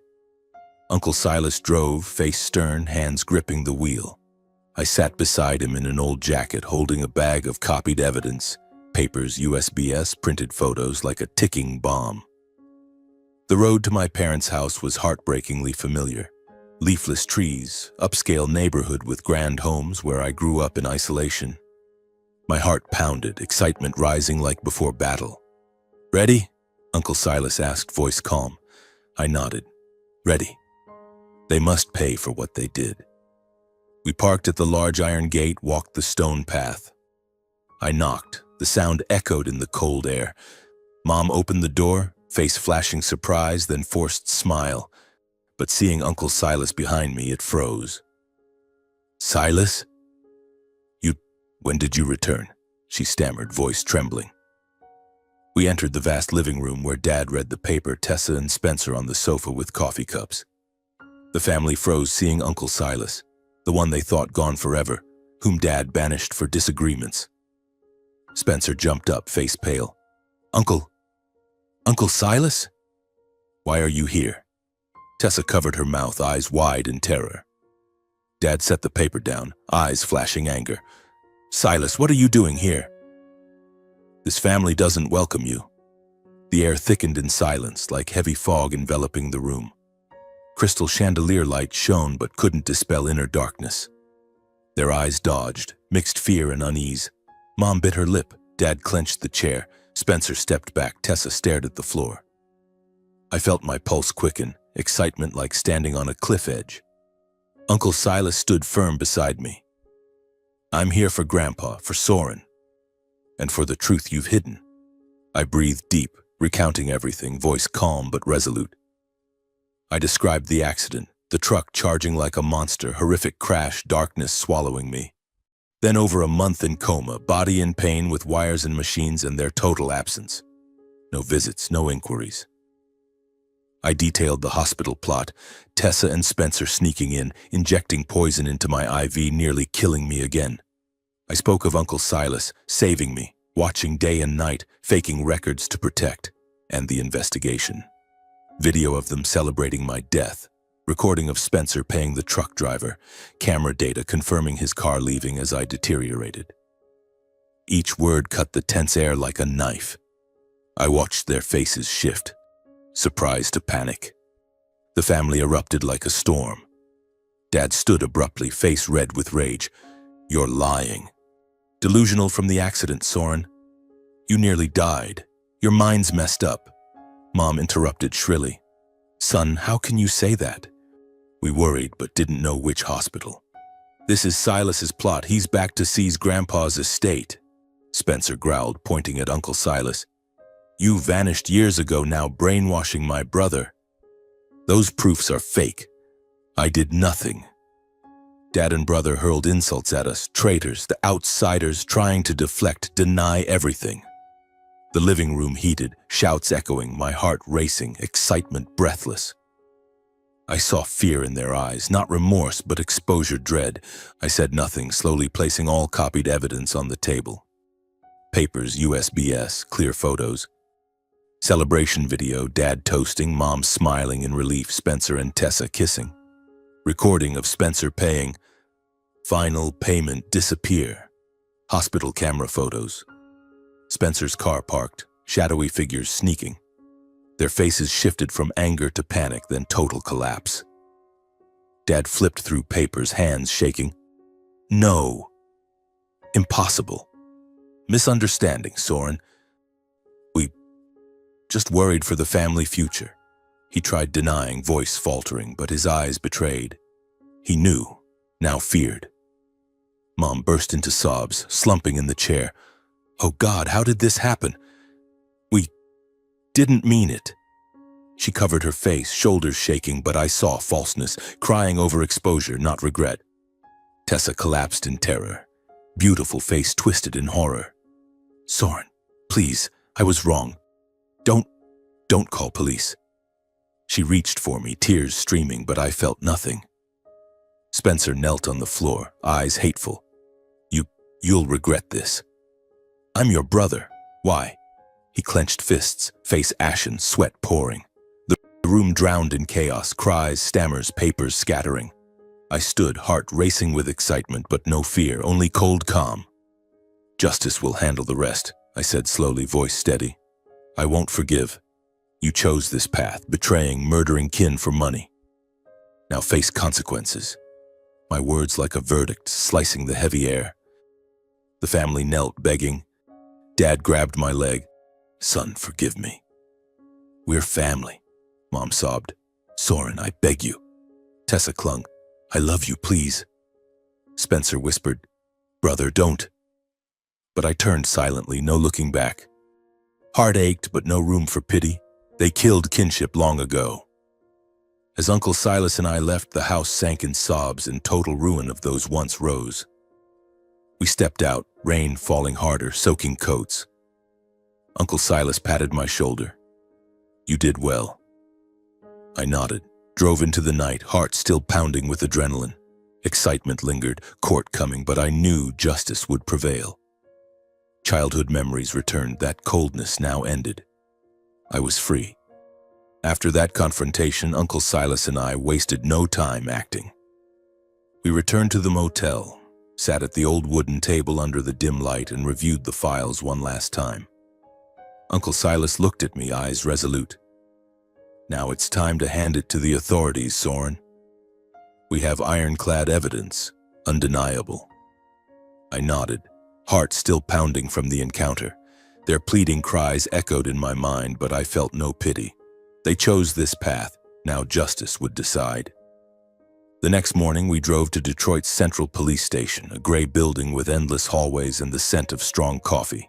Uncle Silas drove, face stern, hands gripping the wheel. I sat beside him in an old jacket, holding a bag of copied evidence, papers, USBs, printed photos like a ticking bomb. The road to my parents' house was heartbreakingly familiar. Leafless trees, upscale neighborhood with grand homes where I grew up in isolation. My heart pounded, excitement rising like before battle. "Ready?" Uncle Silas asked, voice calm. I nodded. "Ready." They must pay for what they did. We parked at the large iron gate, walked the stone path. I knocked. The sound echoed in the cold air. Mom opened the door, face flashing surprise, then forced smile. But seeing Uncle Silas behind me, it froze. "Silas? When did you return?" she stammered, voice trembling. We entered the vast living room where Dad read the paper, Tessa and Spencer on the sofa with coffee cups. The family froze seeing Uncle Silas, the one they thought gone forever, whom Dad banished for disagreements. Spencer jumped up, face pale. Uncle Silas? Why are you here?" Tessa covered her mouth, eyes wide in terror. Dad set the paper down, eyes flashing anger. "Silas, what are you doing here? This family doesn't welcome you." The air thickened in silence, like heavy fog enveloping the room. Crystal chandelier light shone but couldn't dispel inner darkness. Their eyes dodged, mixed fear and unease. Mom bit her lip, Dad clenched the chair, Spencer stepped back, Tessa stared at the floor. I felt my pulse quicken, excitement like standing on a cliff edge. Uncle Silas stood firm beside me. "I'm here for Grandpa, for Soren, and for the truth you've hidden." I breathed deep, recounting everything, voice calm but resolute. I described the accident, the truck charging like a monster, horrific crash, darkness swallowing me. Then over a month in coma, body in pain with wires and machines and their total absence. No visits, no inquiries. I detailed the hospital plot, Tessa and Spencer sneaking in, injecting poison into my IV, nearly killing me again. I spoke of Uncle Silas, saving me, watching day and night, faking records to protect, and the investigation. Video of them celebrating my death, recording of Spencer paying the truck driver, camera data confirming his car leaving as I deteriorated. Each word cut the tense air like a knife. I watched their faces shift, surprise to panic. The family erupted like a storm. Dad stood abruptly, face red with rage. "You're lying. Delusional from the accident, Soren. You nearly died. Your mind's messed up." Mom interrupted shrilly. "Son, how can you say that?" We worried but didn't know which hospital. "This is Silas's plot. He's back to seize Grandpa's estate," Spencer growled, pointing at Uncle Silas. "You vanished years ago, now brainwashing my brother. Those proofs are fake. I did nothing." Dad and brother hurled insults at us, traitors, the outsiders trying to deflect, deny everything. The living room heated, shouts echoing, my heart racing, excitement breathless. I saw fear in their eyes, not remorse, but exposure dread. I said nothing, slowly placing all copied evidence on the table. Papers, USBs, clear photos. Celebration video, Dad toasting, Mom smiling in relief, Spencer and Tessa kissing. Recording of Spencer paying. Final payment disappear. Hospital camera photos. Spencer's car parked, shadowy figures sneaking. Their faces shifted from anger to panic, then total collapse. Dad flipped through papers, hands shaking. "No. Impossible. Misunderstanding, Soren. We just worried for the family future. He tried denying, voice faltering, but his eyes betrayed. He knew, now feared. Mom burst into sobs, slumping in the chair. "Oh God, how did this happen? We didn't mean it." She covered her face, shoulders shaking, but I saw falseness, crying over exposure, not regret. Tessa collapsed in terror, beautiful face twisted in horror. "Soren, please, I was wrong. Don't call police." She reached for me, tears streaming, but I felt nothing. Spencer knelt on the floor, eyes hateful. You'll regret this." "I'm your brother. Why?" He clenched fists, face ashen, sweat pouring. The room drowned in chaos, cries, stammers, papers scattering. I stood, heart racing with excitement, but no fear, only cold calm. "Justice will handle the rest," I said slowly, voice steady. "I won't forgive. You chose this path, betraying, murdering kin for money. Now face consequences." My words like a verdict, slicing the heavy air. The family knelt, begging. Dad grabbed my leg. "Son, forgive me." "We're family," Mom sobbed. "Soren, I beg you." Tessa clung. "I love you, please." Spencer whispered, "Brother, don't." But I turned silently, no looking back. Heart ached, but no room for pity. They killed kinship long ago. As Uncle Silas and I left, the house sank in sobs in total ruin of those once rows. We stepped out, rain falling harder, soaking coats. Uncle Silas patted my shoulder. "You did well." I nodded, drove into the night, heart still pounding with adrenaline. Excitement lingered, court coming, but I knew justice would prevail. Childhood memories returned, that coldness now ended. I was free. After that confrontation, Uncle Silas and I wasted no time acting. We returned to the motel, sat at the old wooden table under the dim light and reviewed the files one last time. Uncle Silas looked at me, eyes resolute. "Now it's time to hand it to the authorities, Soren. We have ironclad evidence, undeniable." I nodded, heart still pounding from the encounter. Their pleading cries echoed in my mind, but I felt no pity. They chose this path, now justice would decide. The next morning, we drove to Detroit's Central Police Station, a gray building with endless hallways and the scent of strong coffee.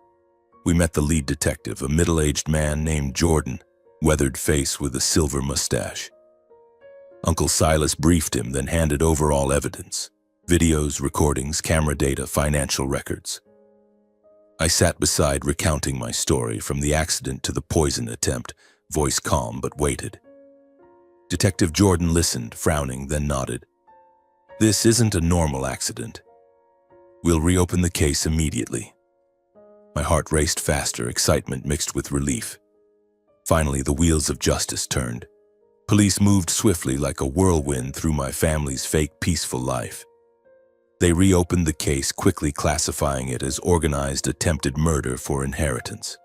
We met the lead detective, a middle-aged man named Jordan, weathered face with a silver mustache. Uncle Silas briefed him, then handed over all evidence: videos, recordings, camera data, financial records. I sat beside, recounting my story, from the accident to the poison attempt, voice calm but waited. Detective Jordan listened, frowning, then nodded. "This isn't a normal accident. We'll reopen the case immediately." My heart raced faster, excitement mixed with relief. Finally, the wheels of justice turned. Police moved swiftly like a whirlwind through my family's fake peaceful life. They reopened the case, quickly classifying it as organized attempted murder for inheritance.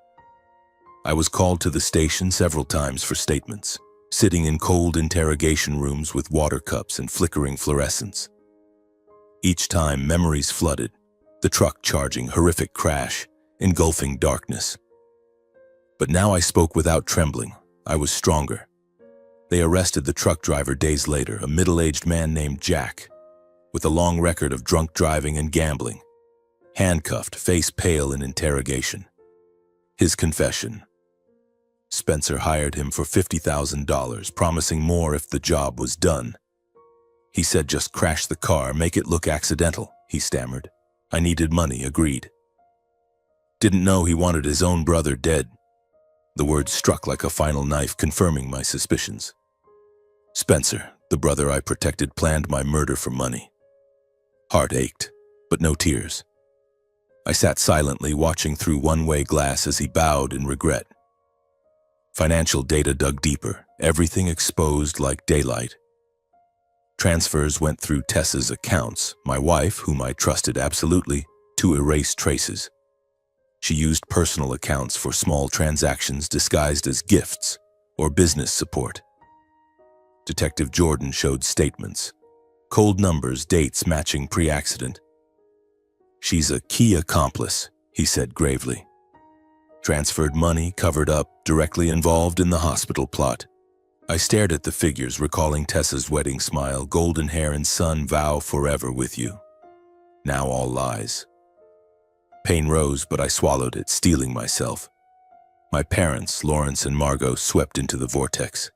I was called to the station several times for statements, sitting in cold interrogation rooms with water cups and flickering fluorescents. Each time, memories flooded, the truck charging, horrific crash, engulfing darkness. But now I spoke without trembling. I was stronger. They arrested the truck driver days later, a middle-aged man named Jack, with a long record of drunk driving and gambling. Handcuffed, face pale in interrogation. His confession: Spencer hired him for $50,000, promising more if the job was done. He said, "Just crash the car, make it look accidental," he stammered. "I needed money," agreed. Didn't know he wanted his own brother dead. The words struck like a final knife, confirming my suspicions. Spencer, the brother I protected, planned my murder for money. Heart ached, but no tears. I sat silently, watching through one-way glass as he bowed in regret. Financial data dug deeper, everything exposed like daylight. Transfers went through Tessa's accounts, my wife, whom I trusted absolutely, to erase traces. She used personal accounts for small transactions disguised as gifts or business support. Detective Jordan showed statements, cold numbers, dates matching pre-accident. "She's a key accomplice," he said gravely. "Transferred money, covered up, directly involved in the hospital plot. I stared at the figures, recalling Tessa's wedding smile, golden hair and son vow forever with you. Now all lies. Pain rose, but I swallowed it, steeling myself. My parents, Lawrence and Margot, swept into the vortex.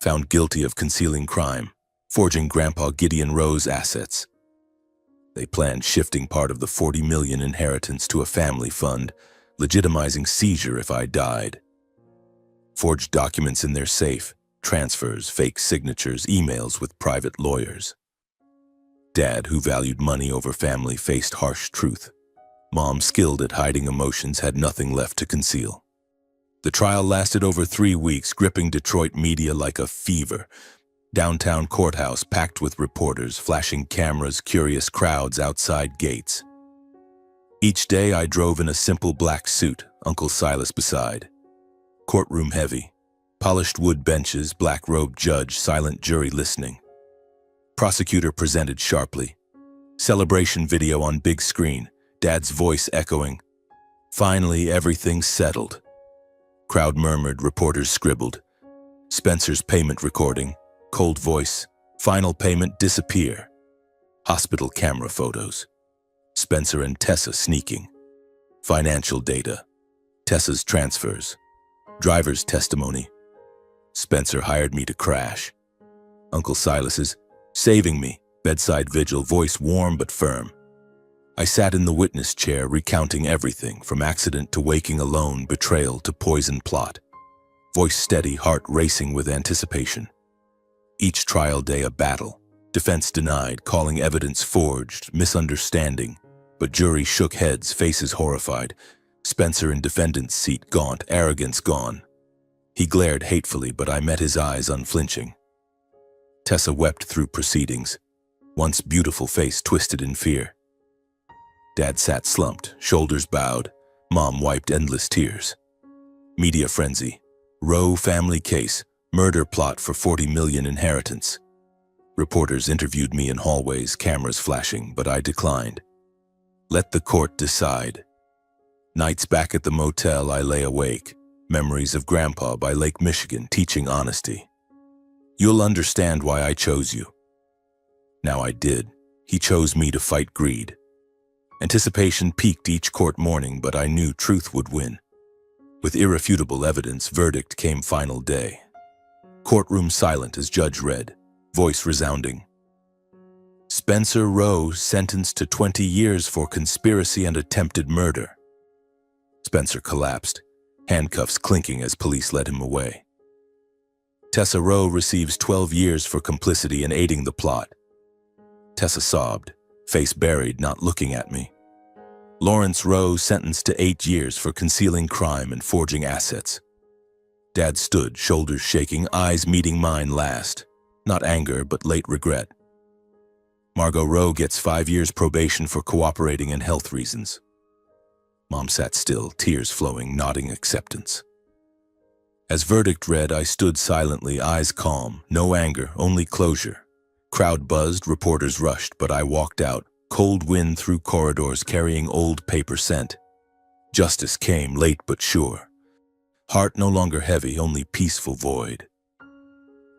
Found guilty of concealing crime, forging Grandpa Gideon Rowe's assets. They planned shifting part of the $40 million inheritance to a family fund, legitimizing seizure if I died. Forged documents in their safe, transfers, fake signatures, emails with private lawyers. Dad, who valued money over family, faced harsh truth. Mom, skilled at hiding emotions, had nothing left to conceal. The trial lasted over 3 weeks, gripping Detroit media like a fever. Downtown courthouse packed with reporters, flashing cameras, curious crowds outside gates. Each day I drove in a simple black suit, Uncle Silas beside. Courtroom heavy. Polished wood benches, black-robed judge, silent jury listening. Prosecutor presented sharply. Celebration video on big screen, Dad's voice echoing. Finally, everything's settled. Crowd murmured, reporters scribbled. Spencer's payment recording, cold voice, final payment disappear. Hospital camera photos. Spencer and Tessa sneaking. Financial data. Tessa's transfers. Driver's testimony. Spencer hired me to crash. Uncle Silas's, saving me, bedside vigil, voice warm but firm. I sat in the witness chair recounting everything from accident to waking alone, betrayal to poison plot. Voice steady, heart racing with anticipation. Each trial day a battle. Defense denied, calling evidence forged, misunderstanding. But jury shook heads, faces horrified. Spencer in defendant's seat, gaunt, arrogance gone. He glared hatefully, but I met his eyes unflinching. Tessa wept through proceedings, once beautiful face twisted in fear. Dad sat slumped, shoulders bowed. Mom wiped endless tears. Media frenzy. Rowe family case. Murder plot for $40 million inheritance. Reporters interviewed me in hallways, cameras flashing, but I declined. Let the court decide. Nights back at the motel I lay awake. Memories of Grandpa by Lake Michigan, teaching honesty. You'll understand why I chose you. Now I did. He chose me to fight greed. Anticipation peaked each court morning, but I knew truth would win. With irrefutable evidence, verdict came final day. Courtroom silent as judge read, voice resounding. Spencer Rowe sentenced to 20 years for conspiracy and attempted murder. Spencer collapsed, handcuffs clinking as police led him away. Tessa Rowe receives 12 years for complicity in aiding the plot. Tessa sobbed, face buried, not looking at me. Lawrence Rowe sentenced to 8 years for concealing crime and forging assets. Dad stood, shoulders shaking, eyes meeting mine last. Not anger, but late regret. Margot Rowe gets 5 years probation for cooperating and health reasons. Mom sat still, tears flowing, nodding acceptance. As verdict read, I stood silently, eyes calm, no anger, only closure. Crowd buzzed, reporters rushed, but I walked out, cold wind through corridors carrying old paper scent. Justice came, late but sure. Heart no longer heavy, only peaceful void.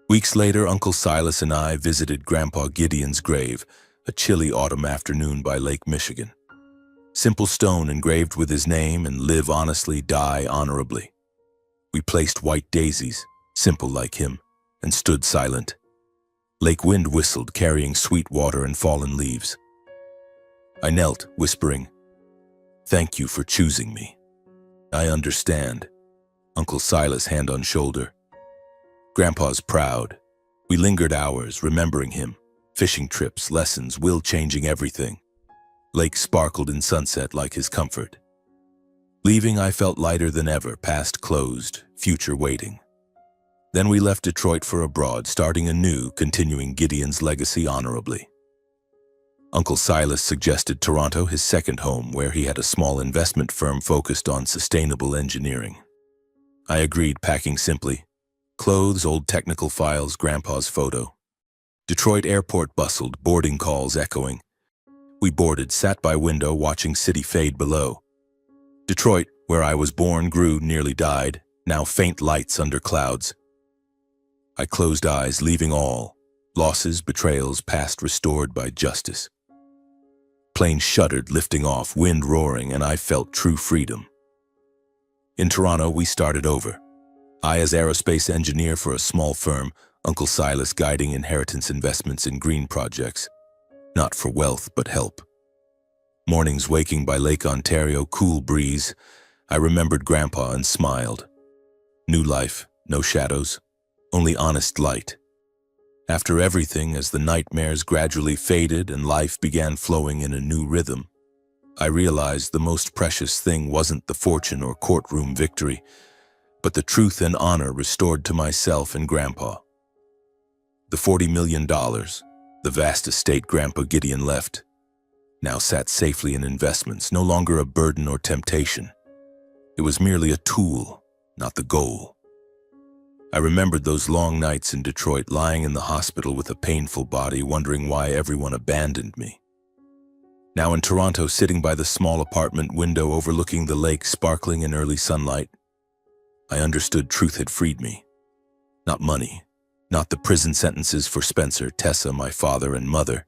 Weeks later, Uncle Silas and I visited Grandpa Gideon's grave, a chilly autumn afternoon by Lake Michigan. Simple stone engraved with his name and live honestly, die honorably. We placed white daisies, simple like him, and stood silent. Lake wind whistled, carrying sweet water and fallen leaves. I knelt, whispering, "Thank you for choosing me. I understand." Uncle Silas, hand on shoulder. Grandpa's proud. We lingered hours, remembering him. Fishing trips, lessons, will changing everything. Lake sparkled in sunset like his comfort. Leaving, I felt lighter than ever, past closed, future waiting. Then we left Detroit for abroad, starting anew, continuing Gideon's legacy honorably. Uncle Silas suggested Toronto, his second home, where he had a small investment firm focused on sustainable engineering. I agreed, packing simply. Clothes, old technical files, Grandpa's photo. Detroit airport bustled, boarding calls echoing. We boarded, sat by window, watching city fade below. Detroit, where I was born, grew, nearly died, now faint lights under clouds. I closed eyes, leaving all. Losses, betrayals, past restored by justice. Plane shuddered, lifting off, wind roaring, and I felt true freedom. In Toronto, we started over. I as aerospace engineer for a small firm, Uncle Silas guiding inheritance investments in green projects. Not for wealth, but help. Mornings waking by Lake Ontario, cool breeze. I remembered Grandpa and smiled. New life, no shadows, only honest light. After everything, as the nightmares gradually faded and life began flowing in a new rhythm, I realized the most precious thing wasn't the fortune or courtroom victory, but the truth and honor restored to myself and Grandpa. The $40 million, the vast estate Grandpa Gideon left, now sat safely in investments, no longer a burden or temptation. It was merely a tool, not the goal. I remembered those long nights in Detroit, lying in the hospital with a painful body, wondering why everyone abandoned me. Now in Toronto, sitting by the small apartment window overlooking the lake sparkling in early sunlight, I understood truth had freed me. Not money, not the prison sentences for Spencer, Tessa, my father and mother,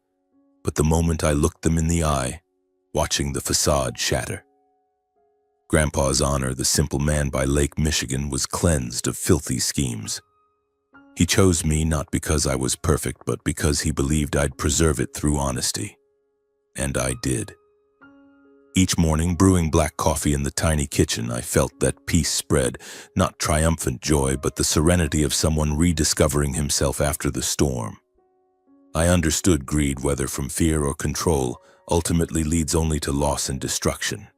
but the moment I looked them in the eye, watching the facade shatter. Grandpa's honor, the simple man by Lake Michigan, was cleansed of filthy schemes. He chose me not because I was perfect, but because he believed I'd preserve it through honesty. And I did. Each morning, brewing black coffee in the tiny kitchen, I felt that peace spread, not triumphant joy, but the serenity of someone rediscovering himself after the storm. I understood greed, whether from fear or control, ultimately leads only to loss and destruction.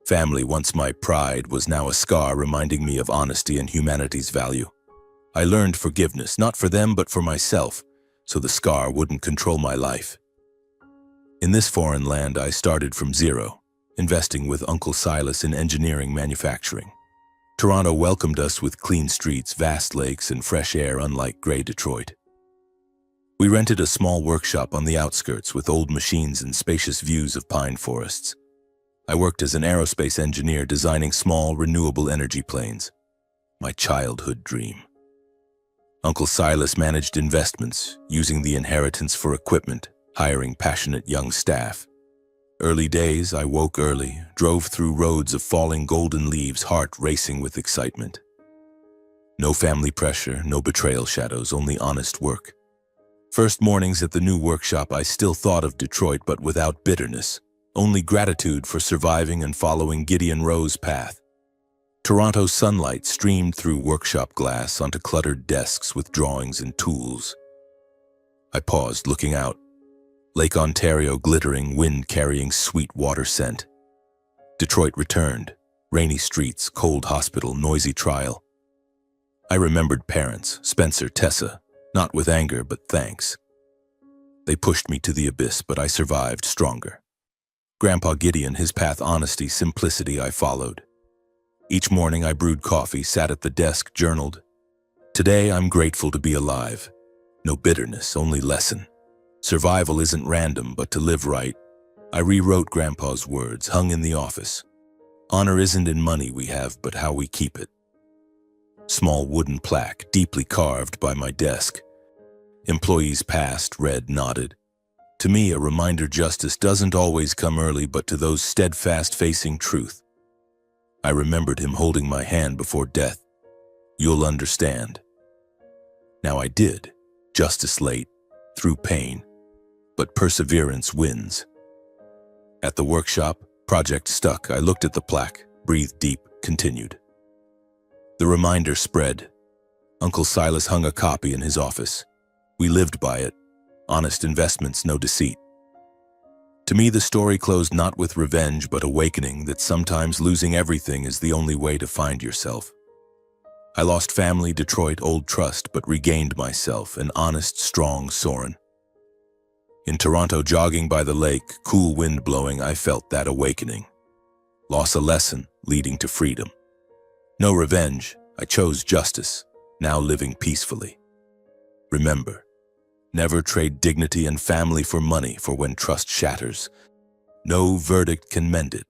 Family, once my pride, was now a scar reminding me of honesty and humanity's value. I learned forgiveness, not for them but for myself, so the scar wouldn't control my life. In this foreign land, I started from zero, investing with Uncle Silas in engineering manufacturing. Toronto welcomed us with clean streets, vast lakes, and fresh air unlike gray Detroit. We rented a small workshop on the outskirts with old machines and spacious views of pine forests. I worked as an aerospace engineer designing small, renewable energy planes. My childhood dream. Uncle Silas managed investments, using the inheritance for equipment, hiring passionate young staff. Early days, I woke early, drove through roads of falling golden leaves, heart racing with excitement. No family pressure, no betrayal shadows, only honest work. First mornings at the new workshop, I still thought of Detroit, but without bitterness. Only gratitude for surviving and following Gideon Rowe's path. Toronto's sunlight streamed through workshop glass onto cluttered desks with drawings and tools. I paused, looking out. Lake Ontario glittering, wind carrying sweet water scent. Detroit returned. Rainy streets, cold hospital, noisy trial. I remembered parents, Spencer, Tessa, not with anger but thanks. They pushed me to the abyss, but I survived stronger. Grandpa Gideon, his path honesty, simplicity, I followed. Each morning I brewed coffee, sat at the desk, journaled. Today I'm grateful to be alive. No bitterness, only lesson. Survival isn't random, but to live right. I rewrote Grandpa's words, hung in the office. Honor isn't in money we have, but how we keep it. Small wooden plaque, deeply carved by my desk. Employees passed, read, nodded. To me, a reminder justice doesn't always come early, but to those steadfast facing truth. I remembered him holding my hand before death. You'll understand. Now I did. Justice late, through pain, but perseverance wins. At the workshop, project stuck. I looked at the plaque, breathed deep, continued. The reminder spread. Uncle Silas hung a copy in his office. We lived by it. Honest investments, no deceit. To me, the story closed not with revenge, but awakening that sometimes losing everything is the only way to find yourself. I lost family, Detroit, old trust, but regained myself, an honest, strong Soren. In Toronto, jogging by the lake, cool wind blowing, I felt that awakening. Loss a lesson, leading to freedom. No revenge, I chose justice, now living peacefully. Remember, never trade dignity and family for money, for when trust shatters, no verdict can mend it.